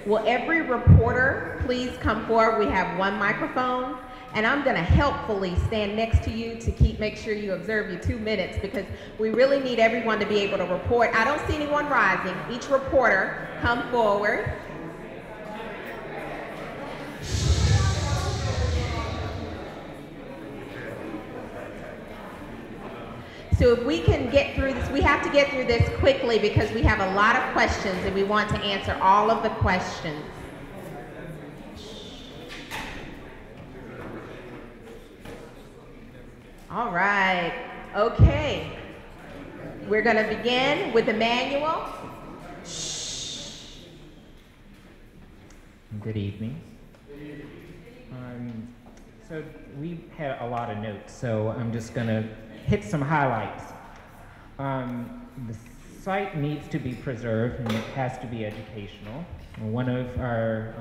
Will every reporter please come forward? We have 1 microphone, and I'm going to helpfully stand next to you to make sure you observe your 2 minutes, because we really need everyone to be able to report. I don't see anyone rising. Each reporter come forward. So if we can get through this, we have to get through this quickly because we have a lot of questions and we want to answer all of the questions. All right, okay. We're going to begin with the manual. Good evening. So we had a lot of notes, so I'm just going to hit some highlights. The site needs to be preserved and it has to be educational. One of our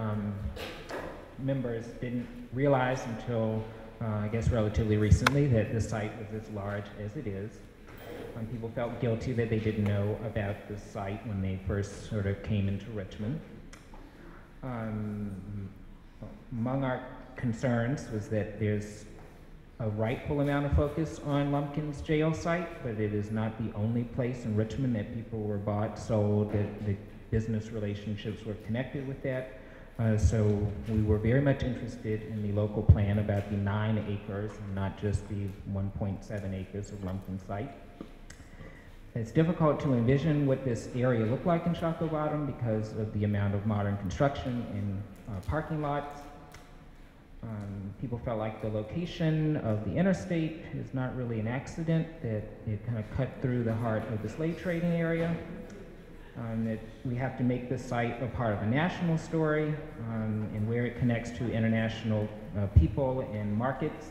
members didn't realize until, I guess relatively recently, that the site was as large as it is. People felt guilty that they didn't know about the site when they first sort of came into Richmond. Among our concerns was that there's a rightful amount of focus on Lumpkins jail site, but it is not the only place in Richmond that people were bought, sold, that the business relationships were connected with that. So we were very much interested in the local plan about the 9 acres and not just the 1.7 acres of Lumpkin site. It's difficult to envision what this area looked like in Shockoe Bottom because of the amount of modern construction and parking lots. People felt like the location of the interstate is not really an accident, that it kind of cut through the heart of the slave trading area. That we have to make this site a part of a national story and where it connects to international people and markets.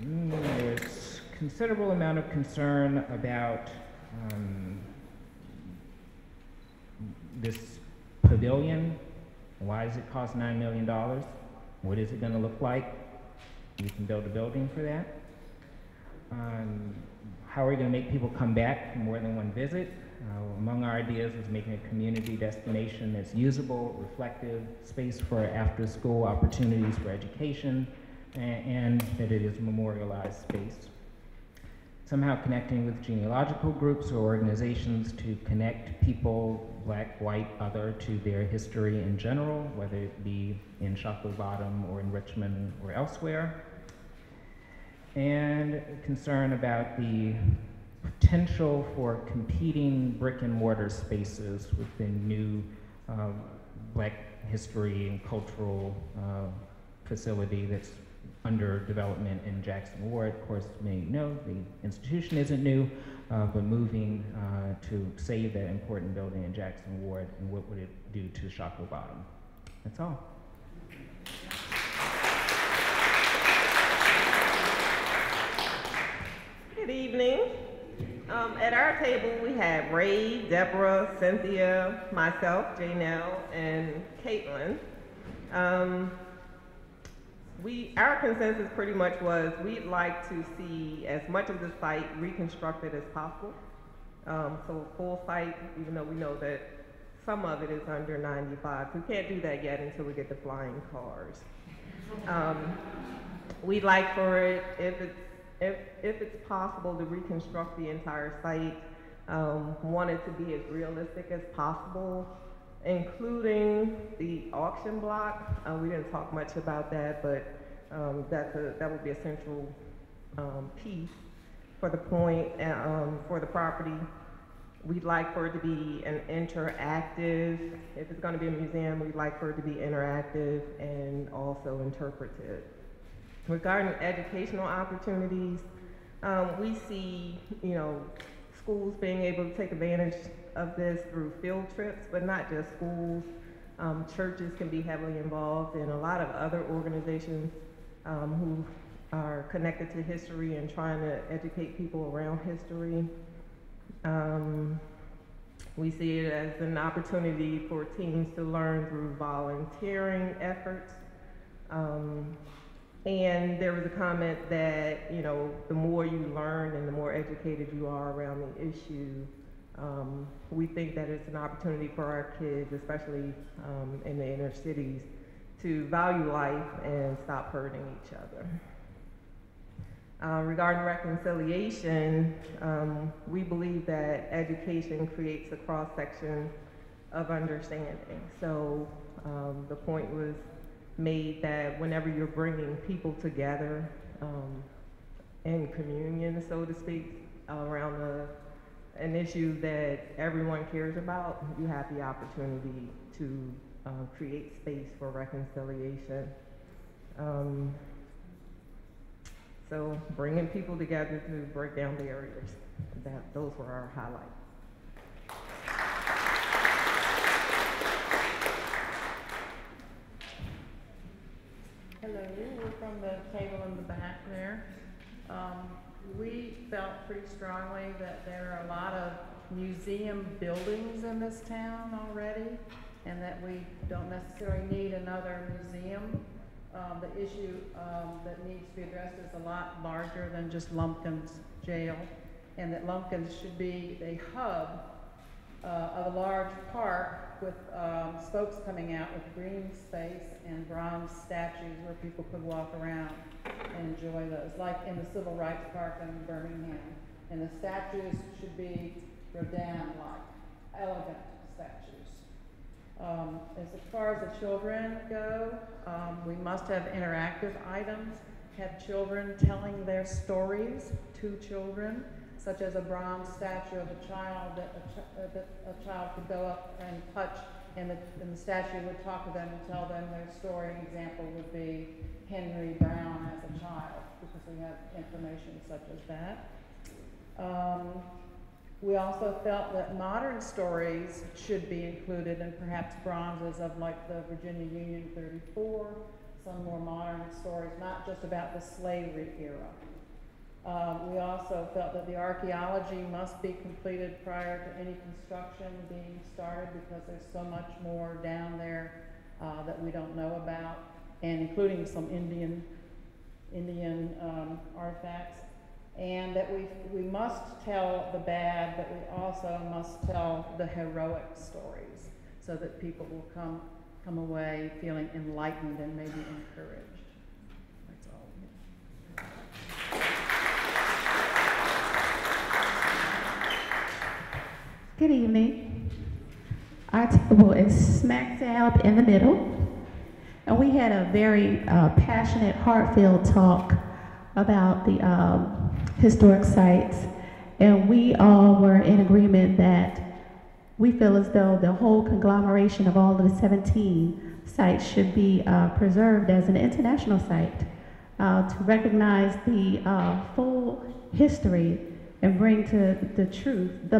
There's considerable amount of concern about this pavilion. Why does it cost $9 million? What is it going to look like? You can build a building for that. How are we going to make people come back for more than one visit? Among our ideas was making a community destination that's usable, reflective, space for after-school opportunities for education, and that it is a memorialized space. Somehow connecting with genealogical groups or organizations to connect people, black, white, other, to their history in general, whether it be in Shockoe Bottom or in Richmond or elsewhere. And concern about the potential for competing brick and mortar spaces within new black history and cultural facility that's under development in Jackson Ward. Of course, many know the institution isn't new, but moving to save that important building in Jackson Ward, and what would it do to Shockoe Bottom? That's all. Good evening. At our table, we have Ray, Deborah, Cynthia, myself, Janelle, and Caitlin. Our consensus pretty much was we'd like to see as much of the site reconstructed as possible. So a full site, even though we know that some of it is under 95. We can't do that yet until we get the flying cars. We'd like for it, if it's possible, to reconstruct the entire site. Want it to be as realistic as possible, including the auction block. We didn't talk much about that, but that would be a central piece for the point, for the property. We'd like for it to be an interactive, if it's gonna be a museum, we'd like for it to be interactive and also interpretive. Regarding educational opportunities, we see, schools being able to take advantage of this through field trips, but not just schools. Churches can be heavily involved, and a lot of other organizations who are connected to history and trying to educate people around history. We see it as an opportunity for teens to learn through volunteering efforts. And there was a comment that, the more you learn and the more educated you are around the issue, we think that it's an opportunity for our kids, especially in the inner cities, to value life and stop hurting each other. Regarding reconciliation, we believe that education creates a cross-section of understanding. So the point was made that whenever you're bringing people together in communion, so to speak, around an issue that everyone cares about, you have the opportunity to create space for reconciliation. So bringing people together to break down barriers, those were our highlights. Hello, we're from the table in the back there. We felt pretty strongly that there are a lot of museum buildings in this town already, and that we don't necessarily need another museum. The issue that needs to be addressed is a lot larger than just Lumpkins Jail, and that Lumpkins should be a hub of a large park with spokes coming out with green space and bronze statues where people could walk around and enjoy those, like in the Civil Rights Park in Birmingham. And the statues should be Rodin-like, elegant statues. As far as the children go, we must have interactive items, have children telling their stories to children, such as a bronze statue of a child that a child could go up and touch, and the statue would talk to them and tell them their story. An example would be Henry Brown as a child, because we have information such as that. We also felt that modern stories should be included, and perhaps bronzes of like the Virginia Union 34, some more modern stories, not just about the slavery era. We also felt that the archaeology must be completed prior to any construction being started, because there's so much more down there that we don't know about, and including some Indian artifacts. And that we must tell the bad, but we also must tell the heroic stories, so that people will come away feeling enlightened and maybe encouraged. That's all. Good evening. Our table is smack dab in the middle, and we had a very passionate, heart-filled talk about the historic sites, and we all were in agreement that we feel as though the whole conglomeration of all of the 17 sites should be preserved as an international site to recognize the full history and bring to the truth, the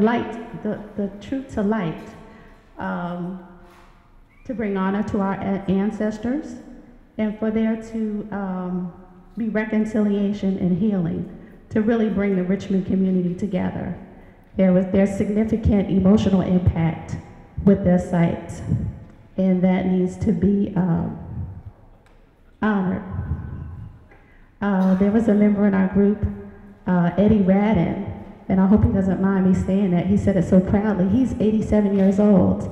truth to light, to bring honor to our ancestors, and for there to be reconciliation and healing, to really bring the Richmond community together. There's significant emotional impact with this site, and that needs to be honored. There was a member in our group, Eddie Radin, and I hope he doesn't mind me saying that. He said it so proudly. He's 87 years old.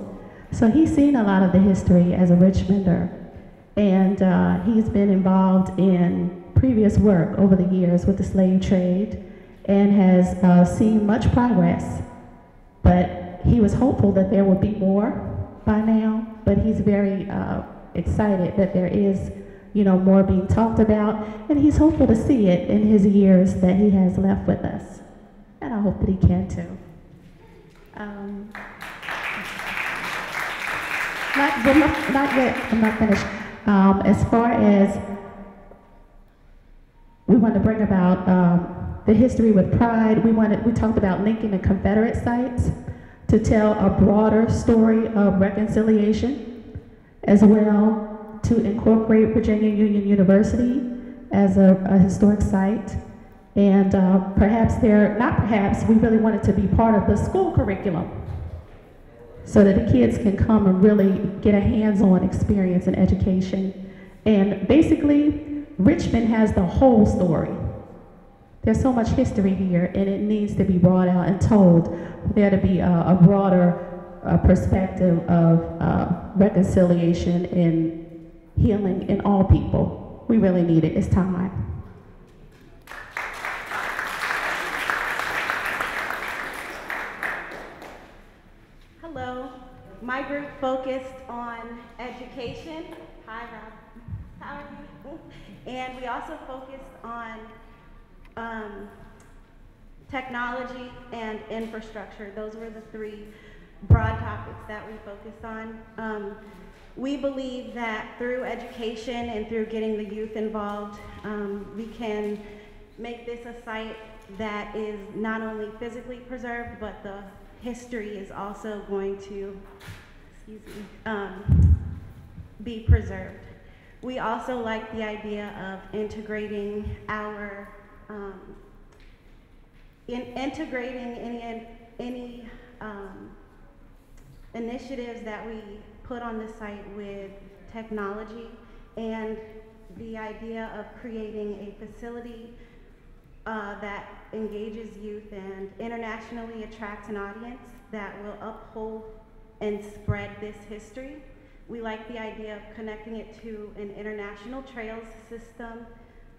So he's seen a lot of the history as a Richmonder, and he's been involved in previous work over the years with the slave trade, and has seen much progress. But he was hopeful that there would be more by now, but he's very excited that there is, more being talked about, and he's hopeful to see it in his years that he has left with us. And I hope that he can too. Not yet, I'm not finished. As far as we want to bring about the history with pride, we talked about linking the Confederate sites to tell a broader story of reconciliation, as well to incorporate Virginia Union University as a historic site. And we really want it to be part of the school curriculum, so that the kids can come and really get a hands-on experience in education. And basically, Richmond has the whole story. There's so much history here, and it needs to be brought out and told for there to be a broader perspective of reconciliation and healing in all people. We really need it. It's time. Hello. My group focused on education. Hi, Rob. How are you? And we also focused on technology and infrastructure. Those were the three broad topics that we focused on. We believe that through education and through getting the youth involved, we can make this a site that is not only physically preserved, but the history is also going to, be preserved. We also like the idea of integrating any initiatives that we put on the site with technology, and the idea of creating a facility that engages youth and internationally attracts an audience that will uphold and spread this history. We like the idea of connecting it to an international trails system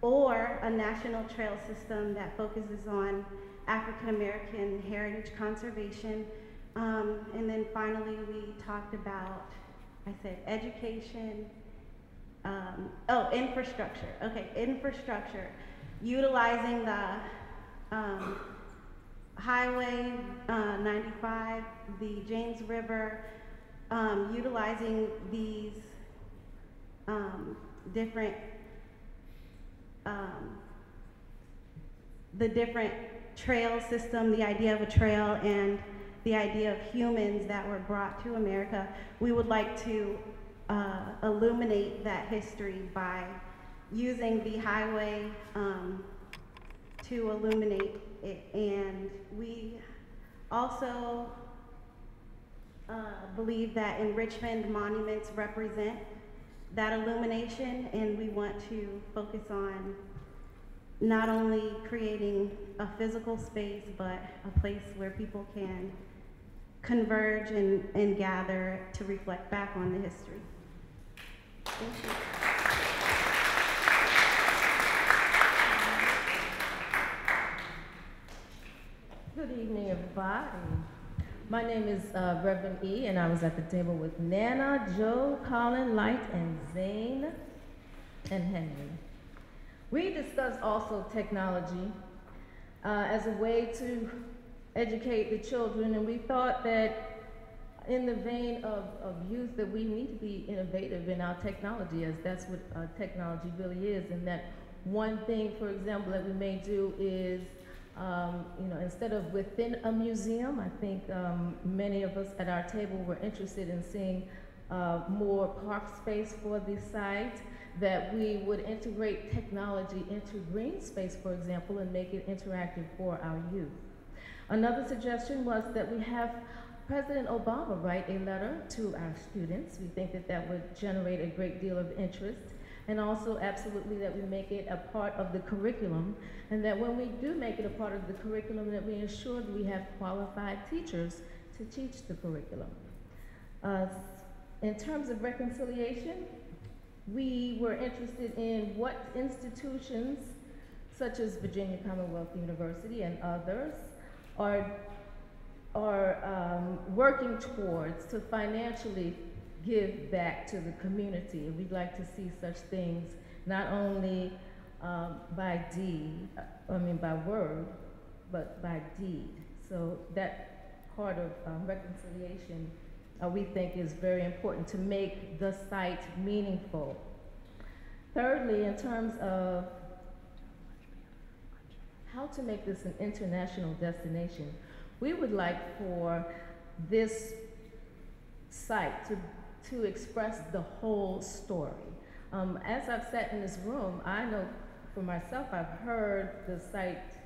or a national trail system that focuses on African American heritage conservation. And then finally, we talked about, I said education, infrastructure. Okay, infrastructure. Utilizing Highway 95, the James River, utilizing these the different trail system, the idea of a trail, and the idea of humans that were brought to America. We would like to illuminate that history by using the highway to illuminate it. And we also believe that in Richmond, monuments represent that illumination, and we want to focus on not only creating a physical space, but a place where people can converge and gather to reflect back on the history. Thank you. Good evening, everybody. My name is Reverend E, and I was at the table with Nana, Joe, Colin, Light, and Zane, and Henry. We discussed also technology as a way to educate the children, and we thought that in the vein of youth that we need to be innovative in our technology, as that's what technology really is. And that one thing, for example, that we may do is, instead of within a museum, I think many of us at our table were interested in seeing more park space for the site, that we would integrate technology into green space, for example, and make it interactive for our youth. Another suggestion was that we have President Obama write a letter to our students. We think that that would generate a great deal of interest, and also absolutely that we make it a part of the curriculum, and that when we do make it a part of the curriculum, that we ensure that we have qualified teachers to teach the curriculum. In terms of reconciliation, we were interested in what institutions, such as Virginia Commonwealth University and others, are working towards to financially give back to the community. And we'd like to see such things not only by word, but by deed. So that part of reconciliation we think is very important to make the site meaningful. Thirdly, in terms of how to make this an international destination, we would like for this site to express the whole story. As I've sat in this room, I know for myself, I've heard the site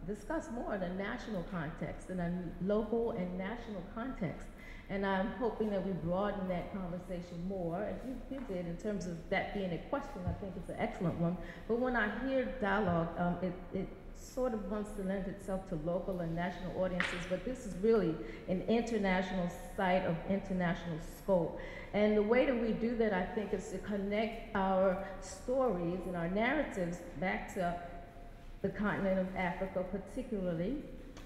discuss more in a national context, in a local and national context. And I'm hoping that we broaden that conversation more, as you did, in terms of that being a question. I think it's an excellent one. But when I hear dialogue, it sort of wants to lend itself to local and national audiences, but this is really an international site of international scope. And the way that we do that, I think, is to connect our stories and our narratives back to the continent of Africa particularly,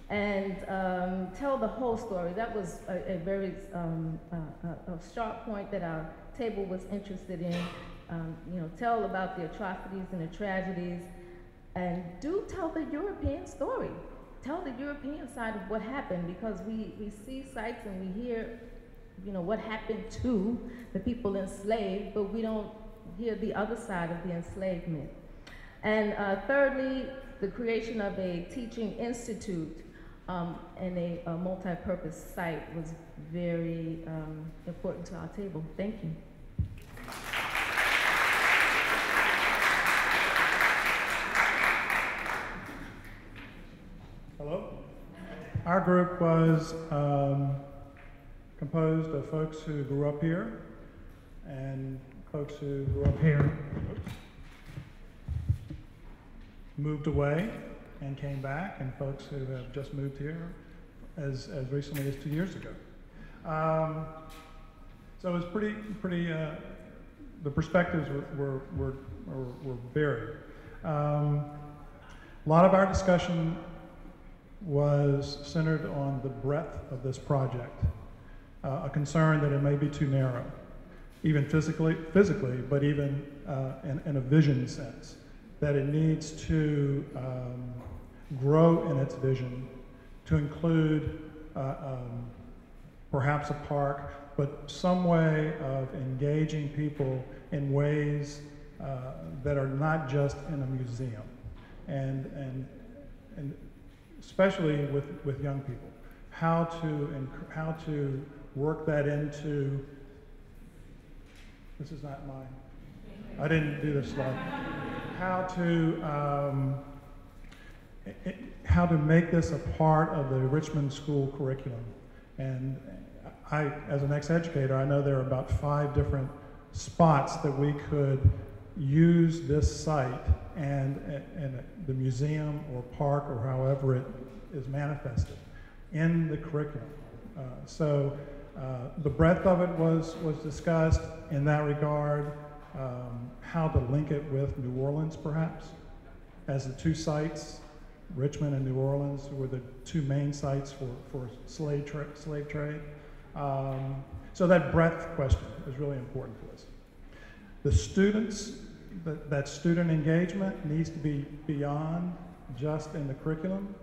and tell the whole story. That was a very sharp point that our table was interested in. Tell about the atrocities and the tragedies, and do tell the European story. Tell the European side of what happened, because we see sites and we hear, what happened to the people enslaved, but we don't hear the other side of the enslavement. And thirdly, the creation of a teaching institute and a multi-purpose site was very important to our table. Thank you. Hello. Our group was composed of folks who grew up here and folks who grew up here, moved away and came back, and folks who have just moved here as recently as 2 years ago. So it was pretty. The perspectives were varied. A lot of our discussion was centered on the breadth of this project, a concern that it may be too narrow, even physically, but even in a vision sense, that it needs to grow in its vision to include perhaps a park, but some way of engaging people in ways that are not just in a museum, and especially with young people, how to work that into. This is not mine. I didn't do this slide. How to make this a part of the Richmond school curriculum. And I, as an ex-educator, I know there are about 5 different spots that we could use this site and the museum or park or however it is manifested in the curriculum. The breadth of it was discussed in that regard, how to link it with New Orleans perhaps, as the 2 sites, Richmond and New Orleans were the 2 main sites for slave trade. So that breadth question is really important to us. The students, that student engagement needs to be beyond just in the curriculum.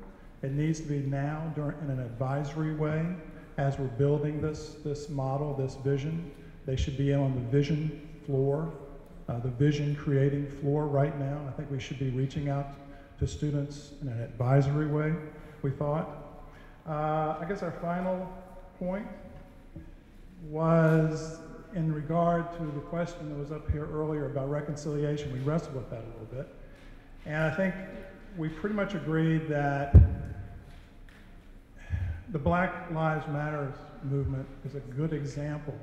It needs to be now in an advisory way as we're building this model, this vision. They should be on the vision floor, the vision creating floor right now. I think we should be reaching out to students in an advisory way, we thought. I guess our final point was in regard to the question that was up here earlier about reconciliation. We wrestled with that a little bit. And I think we pretty much agreed that the Black Lives Matter movement is a good example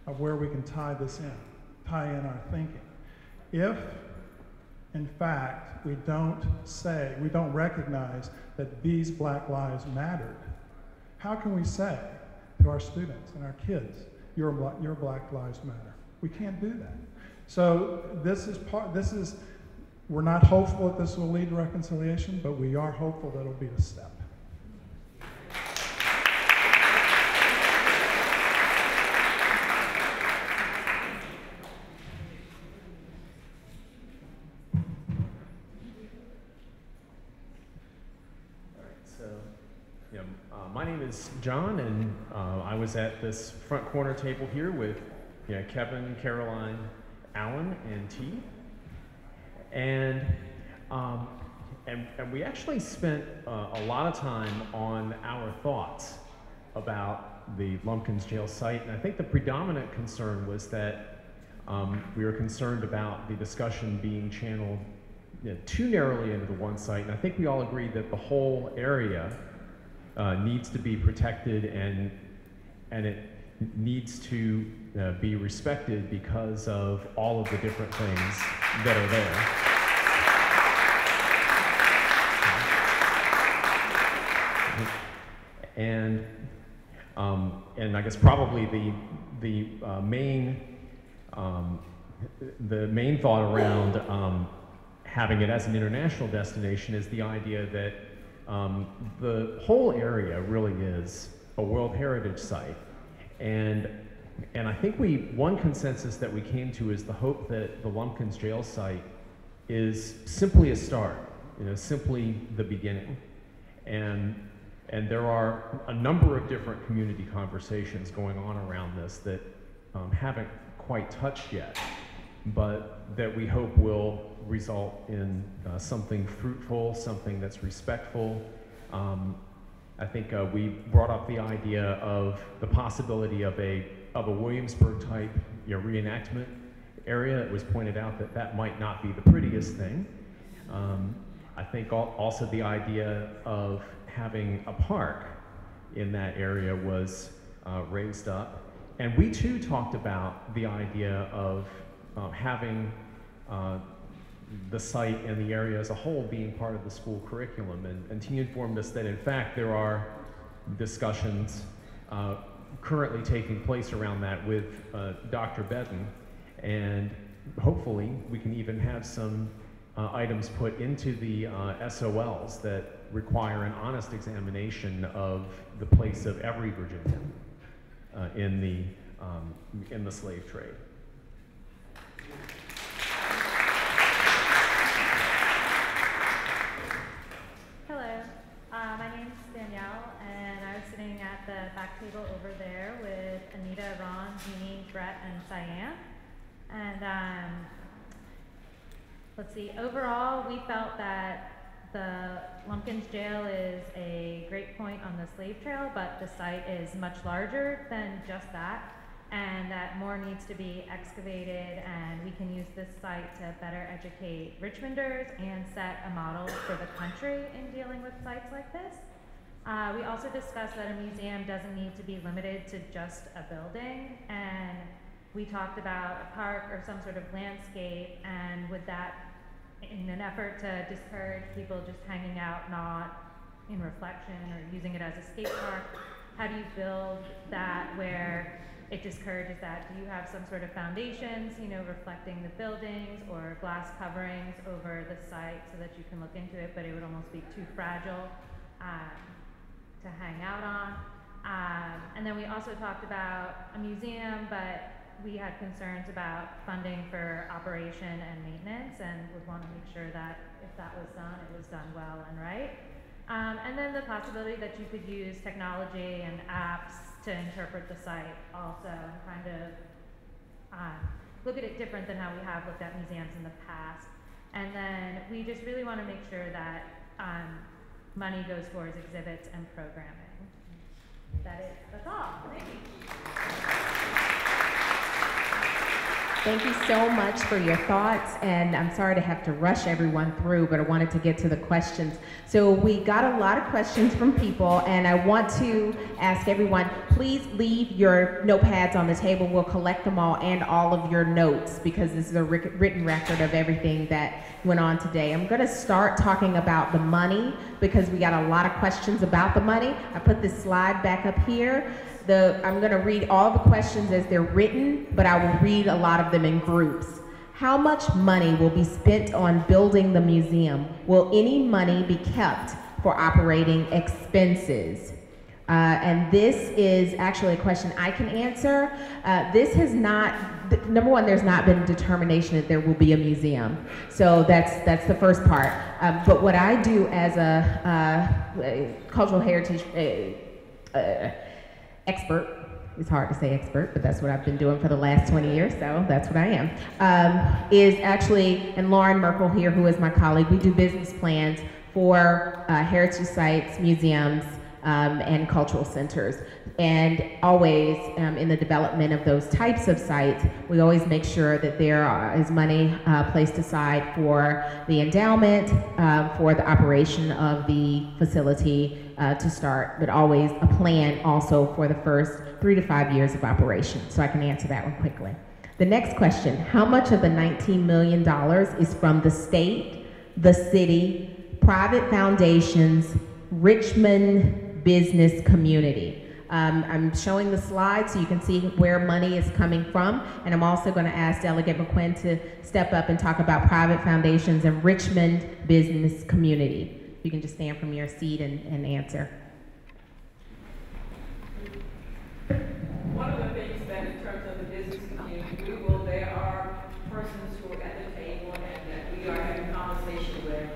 of where we can tie in our thinking. If, in fact, we don't recognize that these Black lives mattered, how can we say to our students and our kids, your Black lives matter? We can't do that. So we're not hopeful that this will lead to reconciliation, but we are hopeful that it'll be a step. My name is John, and I was at this front corner table here with Kevin, Caroline, Alan, and T. And we actually spent a lot of time on our thoughts about the Lumpkins jail site, and I think the predominant concern was that we were concerned about the discussion being channeled too narrowly into the one site, and I think we all agreed that the whole area needs to be protected and it needs to be respected because of all of the different things that are there. And I guess probably the main thought around having it as an international destination is the idea that the whole area really is a World Heritage Site. And I think one consensus that we came to is the hope that the Lumpkins jail site is simply a start, simply the beginning. And there are a number of different community conversations going on around this that haven't quite touched yet, but that we hope will result in something fruitful, something that's respectful. I think we brought up the idea of the possibility of a Williamsburg type reenactment area. It was pointed out that that might not be the prettiest thing. I think also the idea of having a park in that area was raised up. And we too talked about the idea of having the site and the area as a whole being part of the school curriculum. And Tina informed us that in fact there are discussions currently taking place around that with Dr. Bedden, and hopefully we can even have some items put into the SOLs that require an honest examination of the place of every Virginian in the slave trade. Hello, And let's see, overall, we felt that the Lumpkins jail is a great point on the slave trail, but the site is much larger than just that, and that more needs to be excavated, and we can use this site to better educate Richmonders and set a model for the country in dealing with sites like this. We also discussed that a museum doesn't need to be limited to just a building, and we talked about a park or some sort of landscape, and with that, in an effort to discourage people just hanging out, not in reflection or using it as a skate park, how do you build that where it discourages that? Do you have some sort of foundations, you know, reflecting the buildings, or glass coverings over the site so that you can look into it, but it would almost be too fragile to hang out on? And then we also talked about a museum, but we had concerns about funding for operation and maintenance, and would want to make sure that if that was done, it was done well and right. And then the possibility that you could use technology and apps to interpret the site also, and kind of look at it different than how we have looked at museums in the past. And then we just really want to make sure that money goes towards exhibits and programming. That's all. Thank you. Thank you so much for your thoughts, and I'm sorry to have to rush everyone through, but I wanted to get to the questions. So we got a lot of questions from people, and I want to ask everyone, please leave your notepads on the table. We'll collect them all and all of your notes, because this is a written record of everything that went on today. I'm gonna start talking about the money, because we got a lot of questions about the money. I put this slide back up here. I'm going to read all the questions as they're written, but I will read a lot of them in groups. How much money will be spent on building the museum? Will any money be kept for operating expenses? And this is actually a question I can answer. This has not, number one, there's not been determination that there will be a museum. So that's the first part. But what I do as a cultural heritage expert, it's hard to say expert, but that's what I've been doing for the last 20 years, so that's what I am, is actually, and Lauren Merkel here, who is my colleague, we do business plans for heritage sites, museums, and cultural centers. And always, in the development of those types of sites, we always make sure that there is money placed aside for the endowment, for the operation of the facility to start, but always a plan also for the first 3 to 5 years of operation. So I can answer that one quickly. The next question, how much of the $19 million is from the state, the city, private foundations, Richmond business community? I'm showing the slide so you can see where money is coming from, and I'm also going to ask Delegate McQuinn to step up and talk about private foundations and Richmond business community. You can just stand from your seat and answer. One of the things that in terms of the business community, there are persons who are at the table and that we are having conversation with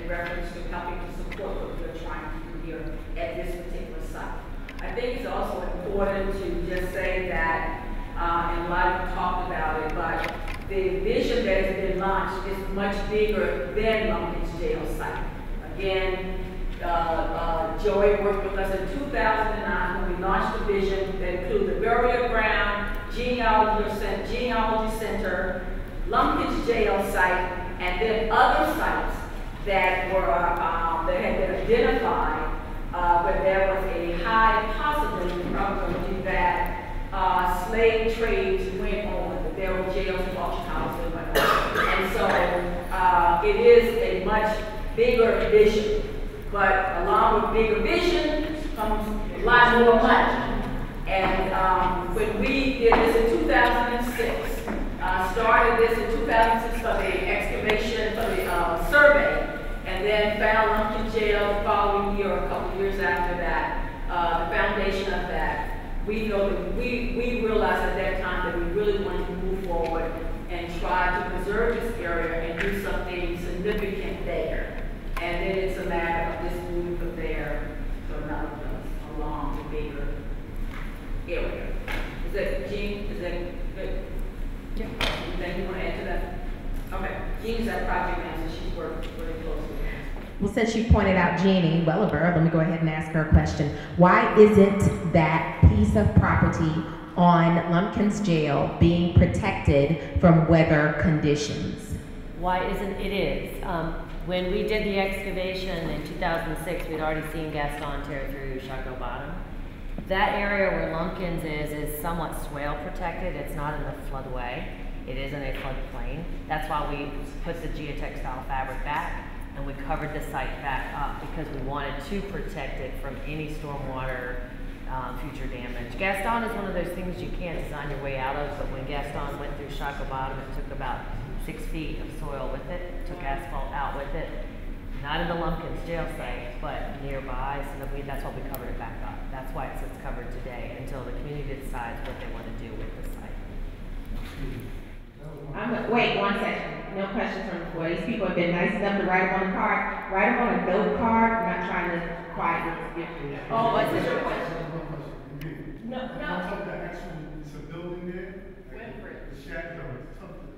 in reference to helping to support what we're trying to do here at this particular site. I think it's also important to just say that, and a lot of you talked about it, but the vision that has been launched is much bigger than Lumpkins jail site. Again, Joey worked with us in 2009 when we launched the vision that included the burial ground, genealogy center, Lumpkins jail site, and then other sites that were that had been identified where there was a high probability that slave trades went on, that there were jails and auction houses and whatnot. And so it is a much bigger vision. But along with bigger vision comes a lot more money. And when we did this in 2006, started this in 2006 for the excavation, for the survey, and then found Lumpkins jail the following year, or a couple years after that, the foundation of that. We know that we realized at that time that we really wanted to move forward and try to preserve this area and do something significant there. And then it's a matter of just moving from there to another place along the bigger area. Is that Jean? Is that good? Yeah. Anything you want Jean's our project manager, she's worked very closely with us. Well, since you pointed out Jeannie Welliver, let me go ahead and ask her a question. Why isn't that piece of property on Lumpkins Jail being protected from weather conditions? Why isn't it is? When we did the excavation in 2006, we'd already seen Gaston tear through Chaco Bottom. That area where Lumpkins is somewhat swale protected. It's not in the floodway. It is in a floodplain. That's why we put the geotextile fabric back and we covered the site back up because we wanted to protect it from any stormwater future damage. Gaston is one of those things you can't design your way out of, but when Gaston went through Chaco Bottom, it took about 6 feet of soil with it, took asphalt out with it. Not in the Lumpkins jail site, but nearby, so that's why we covered it back up. That's why it sits covered today until the community decides what they want to do with the site. Wait 1 second. No questions from the floor. These people have been nice enough to write them on the card. Write them on a note card. I'm not trying to quiet you. Oh, what's your question? No. It's a building there. Winfrey. The shack door.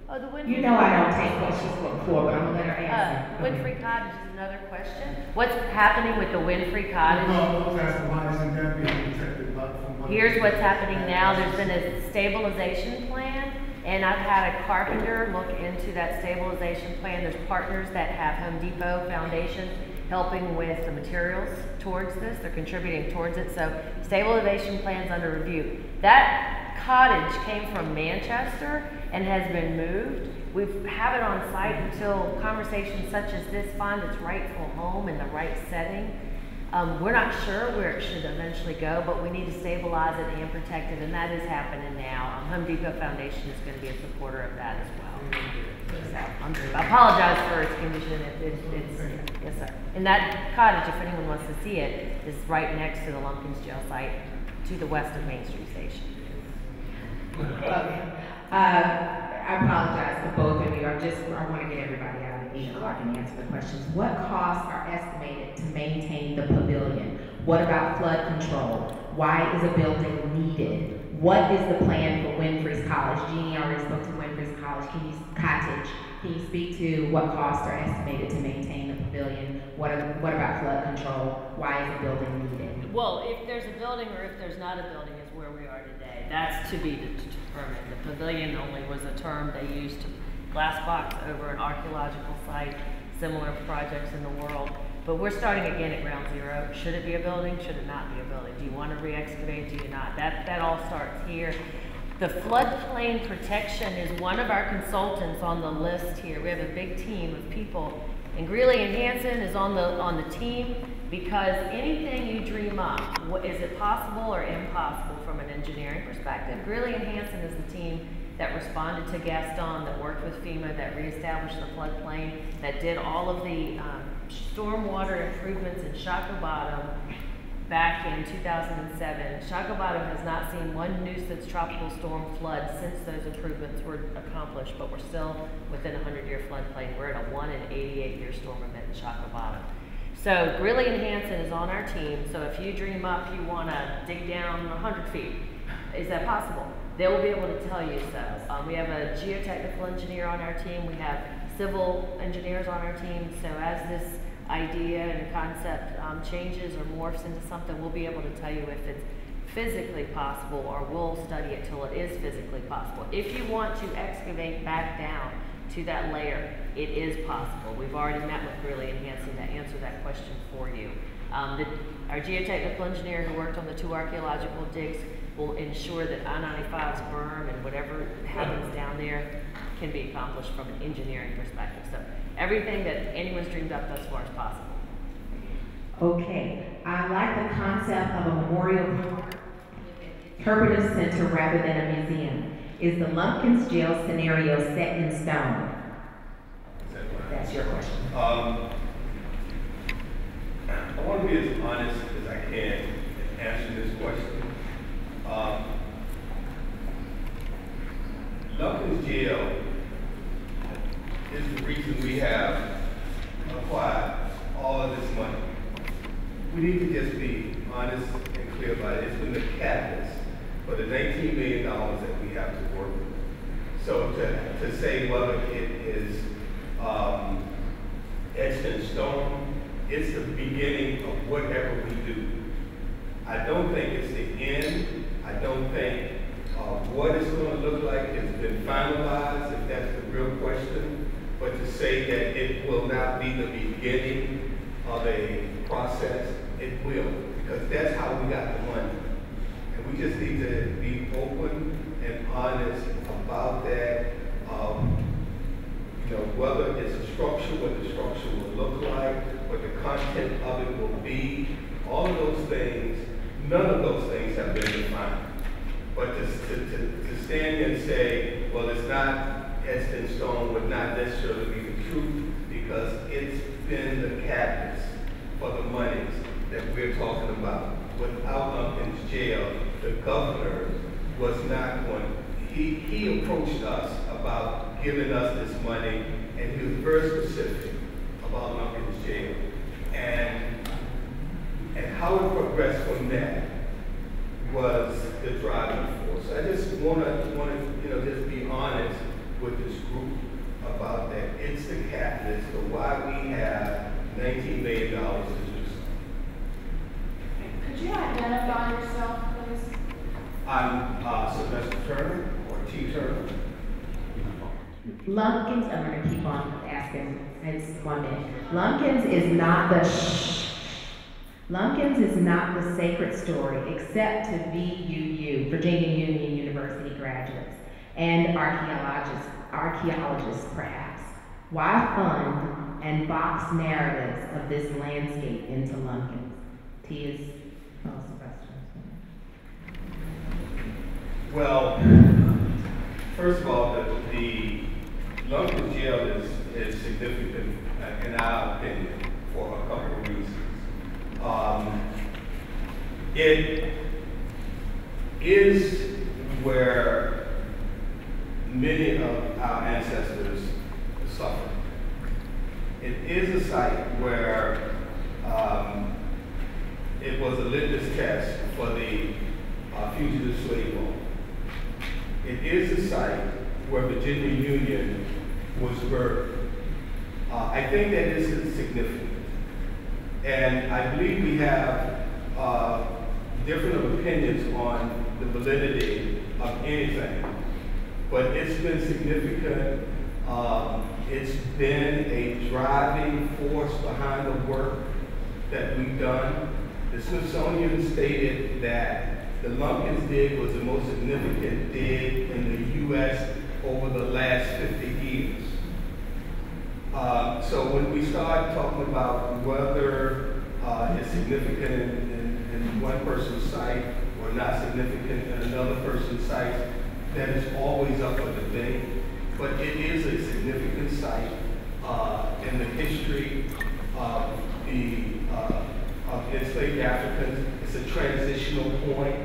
Oh, the Winfrey. You know I don't take questions from the floor, but I'm gonna let her answer. Winfrey Cottage is another question. What's happening with the Winfrey Cottage? No, that's why isn't that being protected from what? Here's what's happening now. There's been a stabilization plan, and I've had a carpenter look into that stabilization plan. There's partners that have Home Depot Foundation helping with the materials towards this. They're contributing towards it. So stabilization plan's under review. That cottage came from Manchester and has been moved. We have it on site until conversations such as this find its rightful home in the right setting. We're not sure where it should eventually go, but we need to stabilize it and protect it, and that is happening now. Home Depot Foundation is going to be a supporter of that as well. So, I apologize for its condition. Yes, sir. And that cottage, if anyone wants to see it, is right next to the Lumpkins jail site, to the west of Main Street Station. Okay. I apologize for both of you. I want to get everybody out at 8 o'clock and answer the questions. What costs are estimated to maintain the pavilion? What about flood control? Why is a building needed? What is the plan for Winfrey's College? Jeannie already spoke to Winfrey's College. Cottage. Can you speak to what costs are estimated to maintain the pavilion? What about flood control? Why is a building needed? Well, if there's a building or if there's not a building is where we are today. That's to be determined. The pavilion only was a term they used to glass box over an archaeological site, similar projects in the world. But we're starting again at ground zero. Should it be a building? Should it not be a building? Do you want to re-excavate? Do you not? That all starts here. The floodplain protection is one of our consultants on the list here. We have a big team of people, and Greeley and Hansen is on the team because anything you dream up, is it possible or impossible from an engineering perspective? Greeley and Hansen is the team that responded to Gaston, that worked with FEMA, that reestablished the floodplain, that did all of the stormwater improvements in Chaco Bottom back in 2007. Chaco Bottom has not seen one nuisance tropical storm flood since those improvements were accomplished, but we're still within a 100-year floodplain. We're at a 1 in 88-year storm event in Chaco Bottom. So Greeley and Hansen is on our team, so if you dream up you want to dig down 100 feet, is that possible? They will be able to tell you so. We have a geotechnical engineer on our team, we have civil engineers on our team, so as this idea and concept changes or morphs into something, we'll be able to tell you if it's physically possible, or we'll study it till it is physically possible. If you want to excavate back down to that layer, it is possible. We've already met with Greeley and Hansen to answer that question for you. Our geotechnical engineer who worked on the 2 archaeological digs will ensure that I-95's berm and whatever happens down there can be accomplished from an engineering perspective. So everything that anyone's dreamed up thus far is possible. Okay, I like the concept of a memorial interpretive center rather than a museum. Is the Lumpkins jail scenario set in stone? That's your question. I want to be as honest as I can in answering this question. Lumpkins jail is the reason we have acquired all of this money. We need to just be honest and clear about it. It's been the catalyst for the $19 million that we have to work with. So to say whether it is etched in stone. It's the beginning of whatever we do. I don't think it's the end. I don't think what it's going to look like has been finalized, if that's the real question. But to say that it will not be the beginning of a process, it will, because that's how we got the money. And we just need to be open and honest about that. You know, whether it's a structure, what the structure will look like, what the content of it will be, all of those things, none of those things have been defined. But to stand here and say, well, it's not etched in stone would not necessarily be the truth, because it's been the catalyst for the monies that we're talking about. Without Lumpkins jail, the governor was not going. He approached us about giving us this money, and he was very specific about Lumpkins jail and how it progressed from that was the driving force. I just want to just be honest with this group about that. It's the catalyst for why we have $19 million to do something. Could you identify yourself, please? I'm Sylvester Turner, or T. Turner. Lumpkins, I'm going to keep on asking. It's 1 minute. Lumpkins is not the Lumpkins is not the sacred story, except to VUU, Virginia Union University graduates, and archaeologists perhaps. Why fund and box narratives of this landscape into Lumpkins? T is Sylvester. Well, first of all, the Lumpkins jail is significant in our opinion for a couple of reasons. It is where many of our ancestors suffered. It is a site where it was a litmus test for the fugitive slave law. It is a site where Virginia Union was birthed. I think that this is significant. And I believe we have different opinions on the validity of anything, but it's been significant. It's been a driving force behind the work that we've done. The Smithsonian stated that the Lumpkins dig was the most significant dig in the U.S. over the last 50 years. So when we start talking about whether it's significant in one person's site or not significant in another person's site, that is always up for debate. But it is a significant site in the history of enslaved Africans. It's a transitional point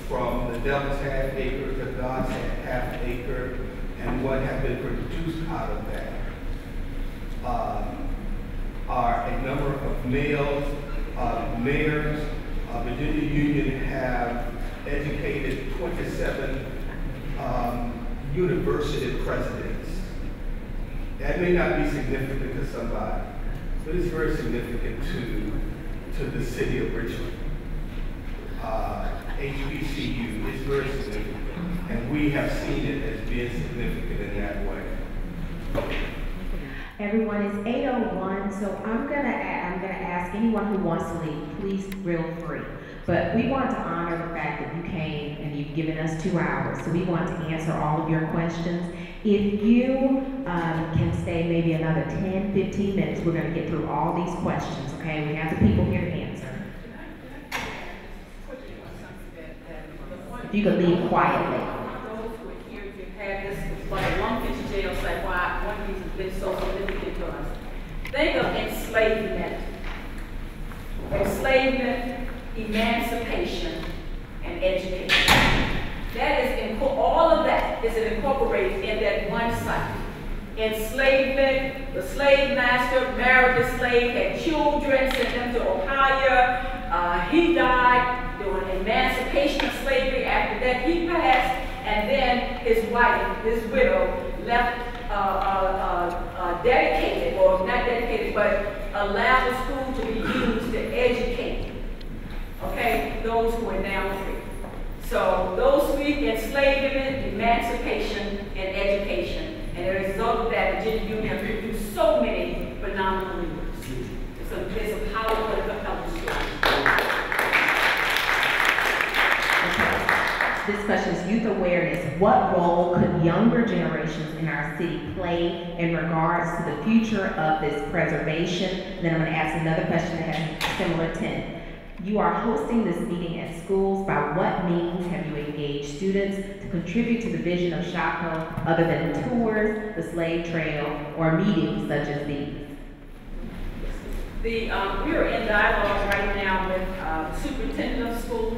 from the devil's half acre to God's half acre, and what have been produced out of that are a number of mayors. Virginia Union have educated 27 university presidents. That may not be significant to somebody, but it's very significant to the city of Richmond. HBCU is very significant, and we have seen it as being significant in that way. Everyone, it's 8:01, so I'm gonna ask anyone who wants to leave, please feel free. But we want to honor the fact that you came and you've given us 2 hours, so we want to answer all of your questions. If you can stay maybe another 10, 15 minutes, we're gonna get through all these questions, okay? We have the people here to answer. If you could leave quietly. Those who are here to have this for the Lumpkins jail site, why one of these has been so significant to us. Think of enslavement. Enslavement, emancipation, and education. That is, all of that is incorporated in that one site. Enslavement, the slave master married the slave, had children, sent them to Ohio. He died during emancipation of slavery. After that, he passed, and then his wife, his widow, left dedicated dedicated, but allow the school to be used to educate, okay, those who are now free. So those three: enslavement, emancipation, and education. And as a result of that, Virginia Union has produced so many phenomenal leaders. It's a powerful and compelling story. This question is youth awareness. What role could younger generations in our city play in regards to the future of this preservation? And then I'm going to ask another question that has a similar tint. You are hosting this meeting at schools. By what means have you engaged students to contribute to the vision of Chaco other than tours, the slave trail, or meetings such as these? We are in dialogue right now with the superintendent of schools,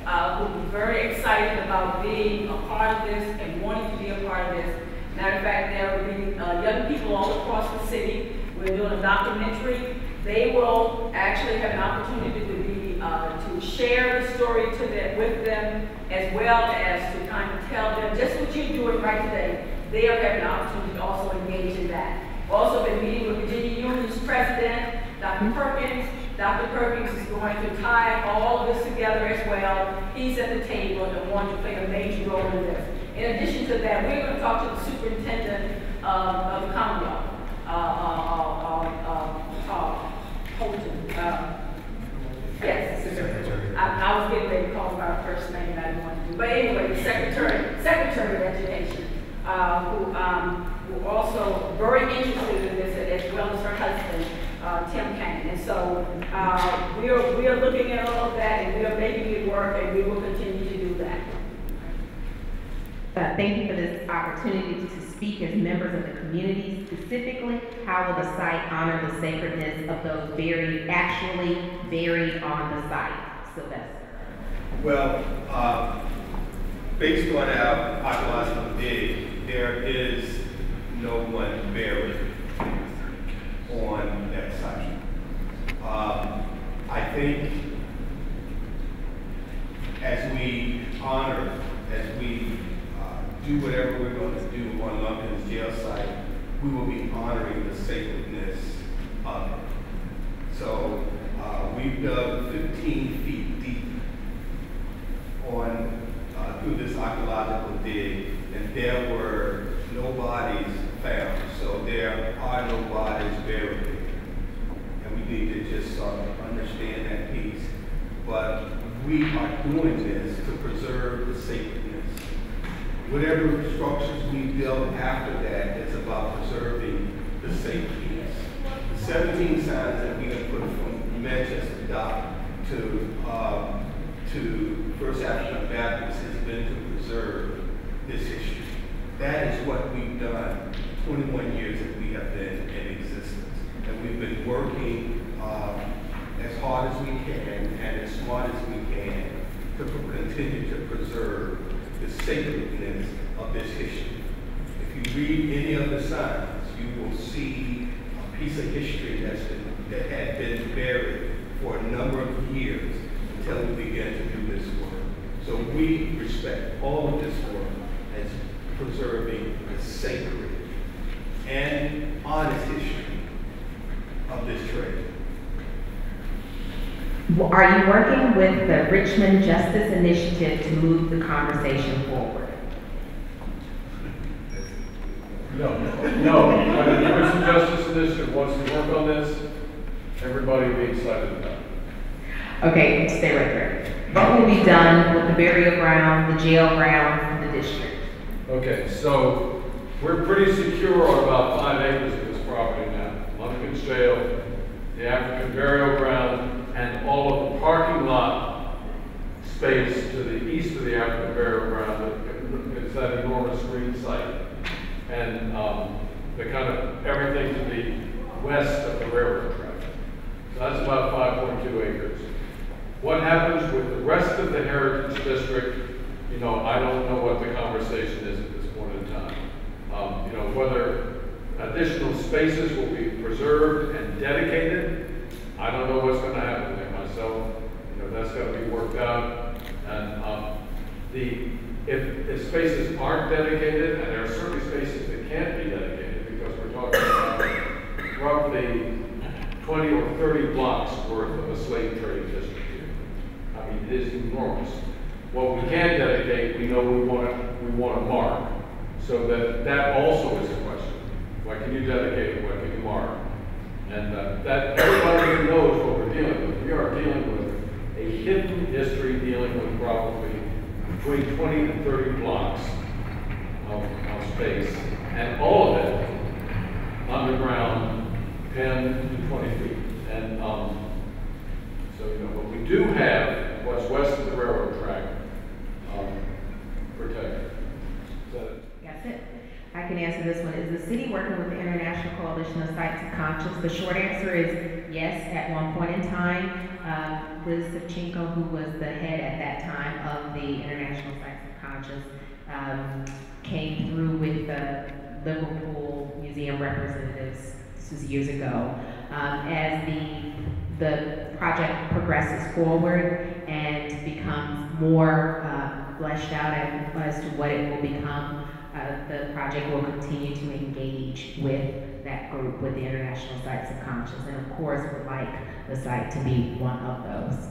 who is very excited about being a part of this and wanting to be a part of this. Matter of fact, there will be young people all across the city. We're doing a documentary. They will actually have an opportunity to be to share the story with them, as well as to kind of tell them just what you're doing right today. They are having an opportunity to also engage in that. Also been meeting with Virginia Union's president, Dr. Perkins. Dr. Perkins is going to tie all of this together as well. He's at the table and wants to play a major role in this. In addition to that, we're going to talk to the superintendent of the Commonwealth, Holton. Yes, I was getting ready to call him by first name and I didn't want to do. But anyway, the Secretary of Education, who also very interested in this, as well as her husband, Tim Kane. And so we are looking at all of that, and we are making it work, and we will continue to do that. Thank you for this opportunity to speak as members of the community. Specifically, how will the site honor the sacredness of those actually buried on the site? Sylvester. Well, based on our archaeological dig, there is no one buried on that site. I think as we honor, as we do whatever we're going to do on Lumpkins jail site, we will be honoring the sacredness of it. So we've dug 15 feet deep on through this archaeological dig, and there were no bodies found. So there are no bodies buried. And we need to just sort of understand that piece. But we are doing this to preserve the sacredness. Whatever structures we build after that is about preserving the sacredness. The 17 signs that we have put from Manchester Dock to First African Baptist has been to preserve this history. That is what we've done 21 years that we have been in existence. And we've been working as hard as we can and as smart as we can to continue to preserve the sacredness of this history. If you read any of the signs, you will see a piece of history that had been buried for a number of years until we began to do this work. So we respect all of this work as preserving the sacred and honest history of this trade. Are you working with the Richmond Justice Initiative to move the conversation forward? No. The Richmond Justice Initiative wants to work on this. Everybody will be excited about it. Okay, stay right there. What will be done with the burial ground, the jail ground, the district? Okay, so we're pretty secure on about 5 acres of this property now. Lumpkins Jail, the African burial ground, and all of the parking lot space to the east of the African burial ground. It's that enormous green site. And the kind of everything to the west of the railroad track. So that's about 5.2 acres. What happens with the rest of the Heritage District, I don't know what the conversation is at this point in time. Whether additional spaces will be preserved and dedicated, I don't know what's going to happen there myself. That's got to be worked out. And if spaces aren't dedicated, and there are certainly spaces that can't be dedicated, because we're talking about roughly a 20 or 30 blocks worth of a slave trade district here. I mean, it is enormous. What we can dedicate, we know we want to mark, so that also is a question. What can you dedicate? What can you mark? And that everybody knows what we're dealing with. We are dealing with a hidden history, dealing with probably between 20 and 30 blocks of space, and all of it underground, 10 to 20 feet. And so, you know, but we do have what's west of the railroad track protected. Is that it? That's it. I can answer this one. Is the city working with the International Coalition of Sites of Conscience? The short answer is yes. At one point in time, Liz Savchenko, who was the head at that time of the International Sites of Conscience, came through with the Liverpool Museum representatives. This was years ago. As the project progresses forward and becomes more fleshed out as to what it will become, the project will continue to engage with that group, with the International Sites of Conscience, and of course would like the site to be one of those.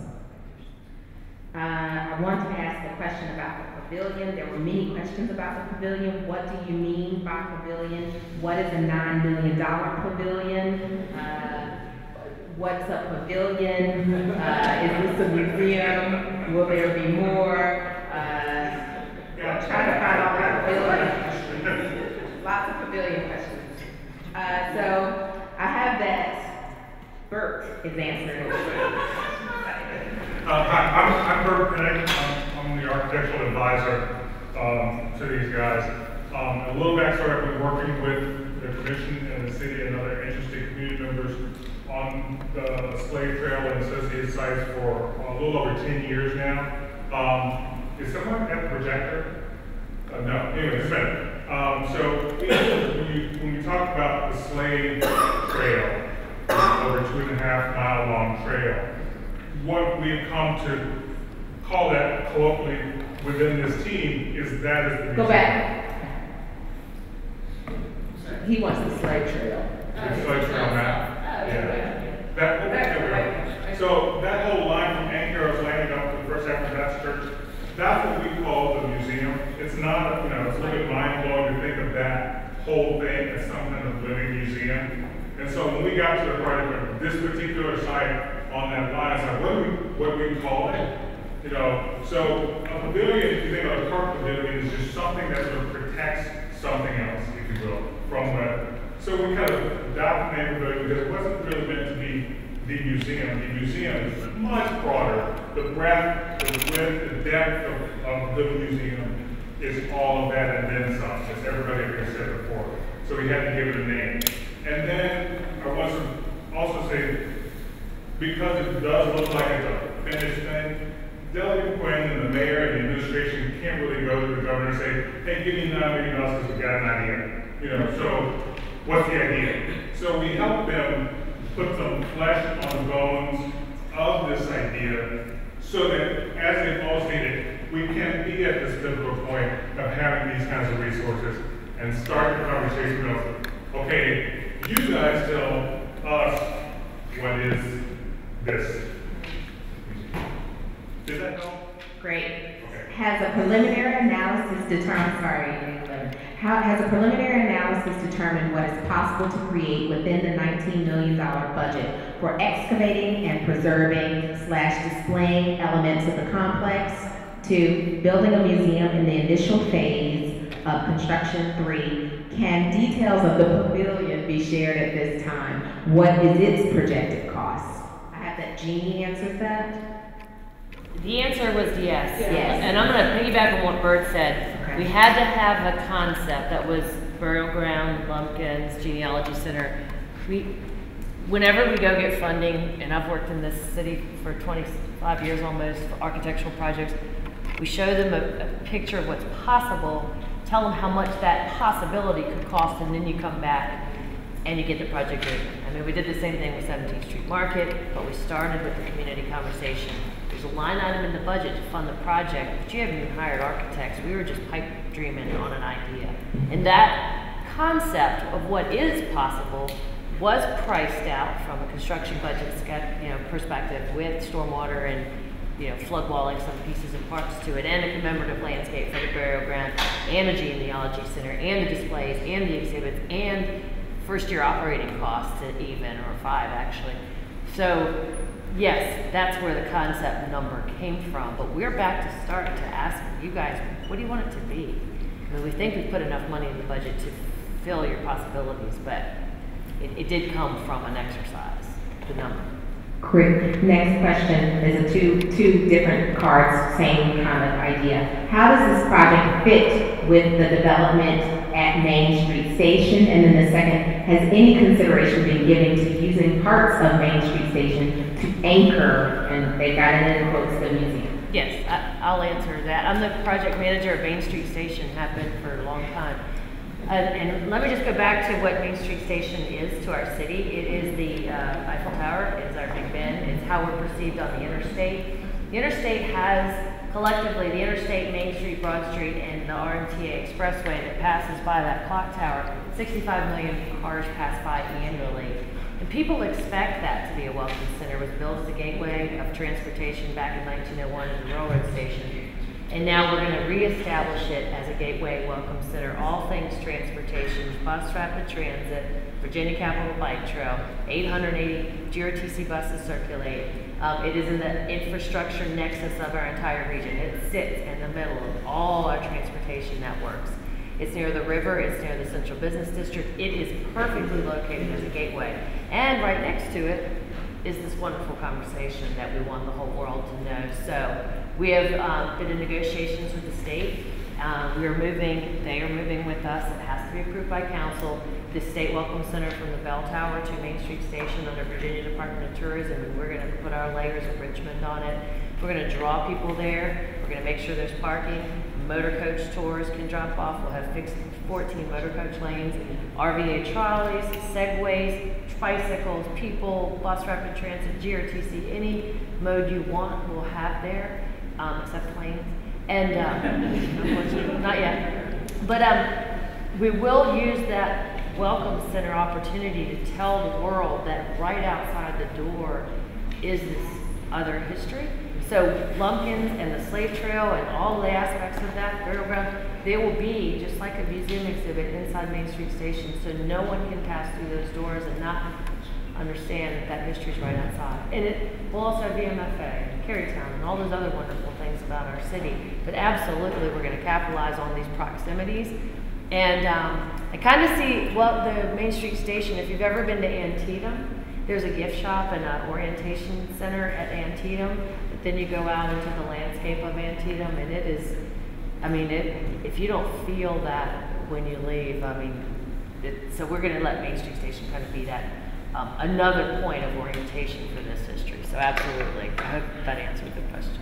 I wanted to ask a question about the pavilion. There were many questions about the pavilion. What do you mean by pavilion? What is a $9 million pavilion? What's a pavilion? Is this a museum? Will there be more? I'm trying to find all the pavilion questions. Lots of pavilion questions. So I have that. Bert is answering. Hi, I'm Bert Pinnick. I'm the architectural advisor to these guys. A little backstory: I've been working with the commission and the city and other interested community members on the Slave Trail and associated sites for a little over 10 years now. Is someone at the projector? No. Anyway, just a minute. So when we talk about the Slave Trail, over 2.5 mile long trail, what we have come to call that colloquially within this team is that is the museum. Go back. He wants the slave trail. The slave trail map. Yeah. So that whole line from Anchorage Landing up to the First African Baptist Church, that's what we call the museum. It's not, you know, it's a little bit mind-blowing to think of that whole thing as some kind of living museum. And so when we got to the part of this particular site on that line, it's like, what do we call it? You know, so a pavilion, if you think of a park pavilion, is just something that sort of protects something else, if you will, from weather. So we kind of adopted the name pavilion because it wasn't really meant to be the museum. The museum is much broader. The breadth, the width, the depth of the museum is all of that and then some, as everybody here said before. So we had to give it a name. And then I want to also say, because it does look like it's a finished thing, Delegate McQuinn and the mayor and the administration can't really go to the governor and say, hey, give me $9 million because we got an idea. You know, so what's the idea? So we helped them put some flesh on the bones of this idea so that, as they've all stated, we can be at this pivotal point of having these kinds of resources and start the conversation of, okay, you guys tell us what is this. Did that help? Great. Okay. Has a preliminary analysis determined, has a preliminary analysis determined what is possible to create within the $19 million budget for excavating and preserving / displaying elements of the complex? 2, building a museum in the initial phase of construction. 3, can details of the pavilion be shared at this time? What is its projected cost? I have that Jeannie answers that. The answer was yes. Yes. And I'm going to piggyback on what Bert said. Okay. We had to have a concept that was burial ground, Lumpkins, genealogy center. Whenever we go get funding, and I've worked in this city for 25 years almost for architectural projects, we show them a picture of what's possible, tell them how much that possibility could cost, and then you come back and you get the project moving. I mean, we did the same thing with 17th Street Market, but we started with the community conversation. There's a line item in the budget to fund the project, but you haven't even hired architects. We were just pipe dreaming on an idea. And that concept of what is possible was priced out from a construction budget perspective with stormwater and flood walling some pieces and parts to it, and a commemorative landscape for the burial ground, and a genealogy center, and the displays, and the exhibits, and first-year operating costs at even, or 5 actually. So yes, that's where the concept number came from, but we're back to start to ask you guys, what do you want it to be? I mean, we think we've put enough money in the budget to fill your possibilities, but it did come from an exercise, the number. Great. Next question is a two different cards, same kind of idea. How does this project fit with the development at Main Street Station? And then the second, has any consideration been given to using parts of Main Street Station to anchor, and they got it in quotes, the museum? Yes, I'll answer that. I'm the project manager of Main Street Station, have been for a long time. And let me just go back to what Main Street Station is to our city. It is the Eiffel Tower, it is our Big Ben, it's how we're perceived on the interstate. The interstate has, collectively, the interstate, Main Street, Broad Street, and the RMTA Expressway that passes by that clock tower, 65 million cars pass by annually. And people expect that to be a welcome center. It was built as a gateway of transportation back in 1901 at the railroad station. And now we're going to reestablish it as a gateway welcome center, all things transportation, bus rapid transit, Virginia Capital Bike Trail, 880 GRTC buses circulate. It is in the infrastructure nexus of our entire region. It sits in the middle of all our transportation networks. It's near the river, it's near the Central Business District. It is perfectly located as a gateway. And right next to it is this wonderful conversation that we want the whole world to know. So we have been in negotiations with the state. They are moving with us. It has to be approved by council. The State Welcome Center from the Bell Tower to Main Street Station under Virginia Department of Tourism, and we're going to put our layers of Richmond on it. We're going to draw people there. We're going to make sure there's parking. Motor coach tours can drop off. We'll have fixed 14 motor coach lanes, RVA trolleys, segways, bicycles, people, bus rapid transit, GRTC, any mode you want we'll have there. Except planes, and unfortunately, not yet. But we will use that welcome center opportunity to tell the world that right outside the door is this other history. So Lumpkins and the slave trail and all the aspects of that burial ground, they will be just like a museum exhibit inside Main Street Station, so no one can pass through those doors and not understand that that history is right outside. And it will also have VMFA and Carytown and all those other wonderful things about our city. But absolutely, we're going to capitalize on these proximities. And I kind of see, well, the Main Street Station, if you've ever been to Antietam, there's a gift shop and an orientation center at Antietam. But then you go out into the landscape of Antietam, and it is, I mean, if you don't feel that when you leave, I mean, so we're going to let Main Street Station kind of be that another point of orientation for this history. So absolutely, I hope that answered the question.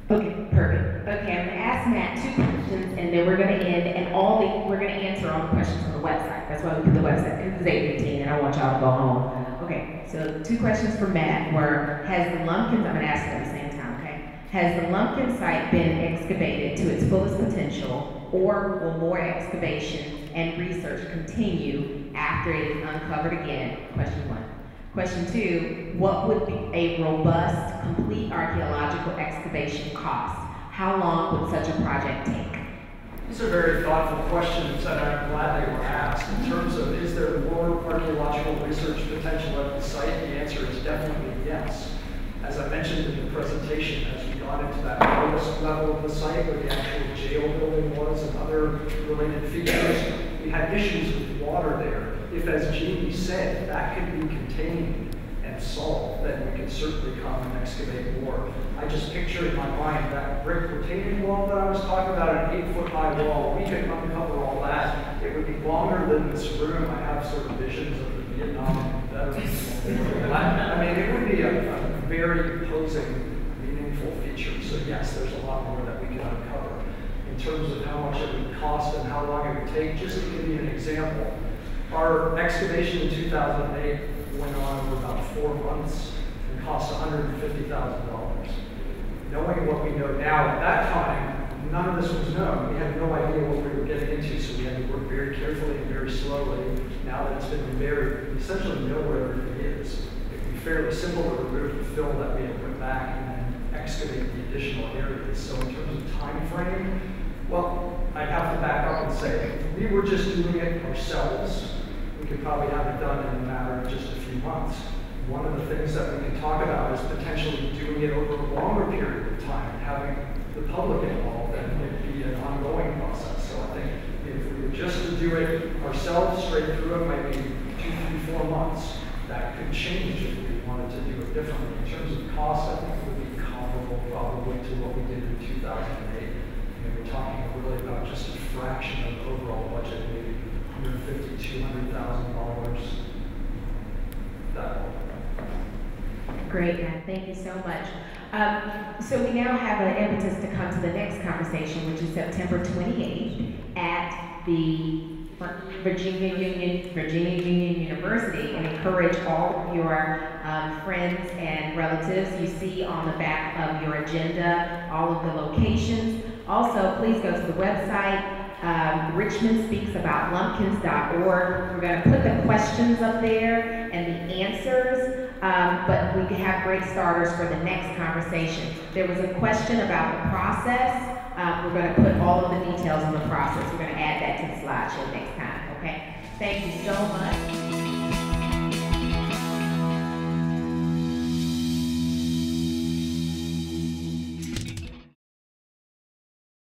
Okay, perfect. Okay, I'm going to ask Matt 2 questions, and then we're going to end, and we're going to answer all the questions on the website. That's why we put the website, because it's 8:15, and I want y'all to go home. Okay, so 2 questions for Matt were, has the Lumpkins, I'm going to ask them at the same time, okay? Has the Lumpkins site been excavated to its fullest potential, or will more excavation and research continue after it is uncovered again? Question 1. Question 2, what would be a robust, complete archaeological excavation cost? How long would such a project take? These are very thoughtful questions, and I'm glad they were asked. In terms of, is there more archaeological research potential at the site? The answer is definitely yes. As I mentioned in the presentation, as we got into that lowest level of the site where the actual jail building was and other related features, we had issues with water there. If, as Jeannie said, that could be contained and solved, then we could certainly come and excavate more. I just picture in my mind that brick retaining wall that I was talking about, an 8-foot-high wall. We could uncover all that. It would be longer than this room. I have sort of visions of the Vietnam veterans. I mean, it would be a very imposing, meaningful feature. So yes, there's a lot more that we can uncover. In terms of how much it would cost and how long it would take, just to give you an example, our excavation in 2008 went on for about 4 months and cost $150,000. Knowing what we know now, at that time, none of this was known. We had no idea what we were getting into, so we had to work very carefully and very slowly. Now now that it's been reburied, we essentially know where everything is. It would be fairly simple to remove the fill that we had put back and then excavate the additional areas. So in terms of time frame, well, I'd have to back up and say, if we were just doing it ourselves, we could probably have it done in a matter of just a few months. One of the things that we can talk about is potentially doing it over a longer period of time and having the public involved, and it be an ongoing process. So I think if we were just to do it ourselves straight through, it might be 2, 3, 4 months. That could change if we wanted to do it differently. In terms of cost, I think it would be comparable probably to what we did in 2008. We're talking really about just a fraction of the overall budget, maybe $150,000, $200,000. That. Great, Matt. Thank you so much. So we now have an impetus to come to the next conversation, which is September 28th at the Virginia Union University, and encourage all of your friends and relatives. You see on the back of your agenda all of the locations. Also, please go to the website. Richmond speaks about lumpkins.org. We're going to put the questions up there and the answers, but we can have great starters for the next conversation. There was a question about the process. We're going to put all of the details on the process. We're going to add that to the slideshow next time, okay? Thank you so much.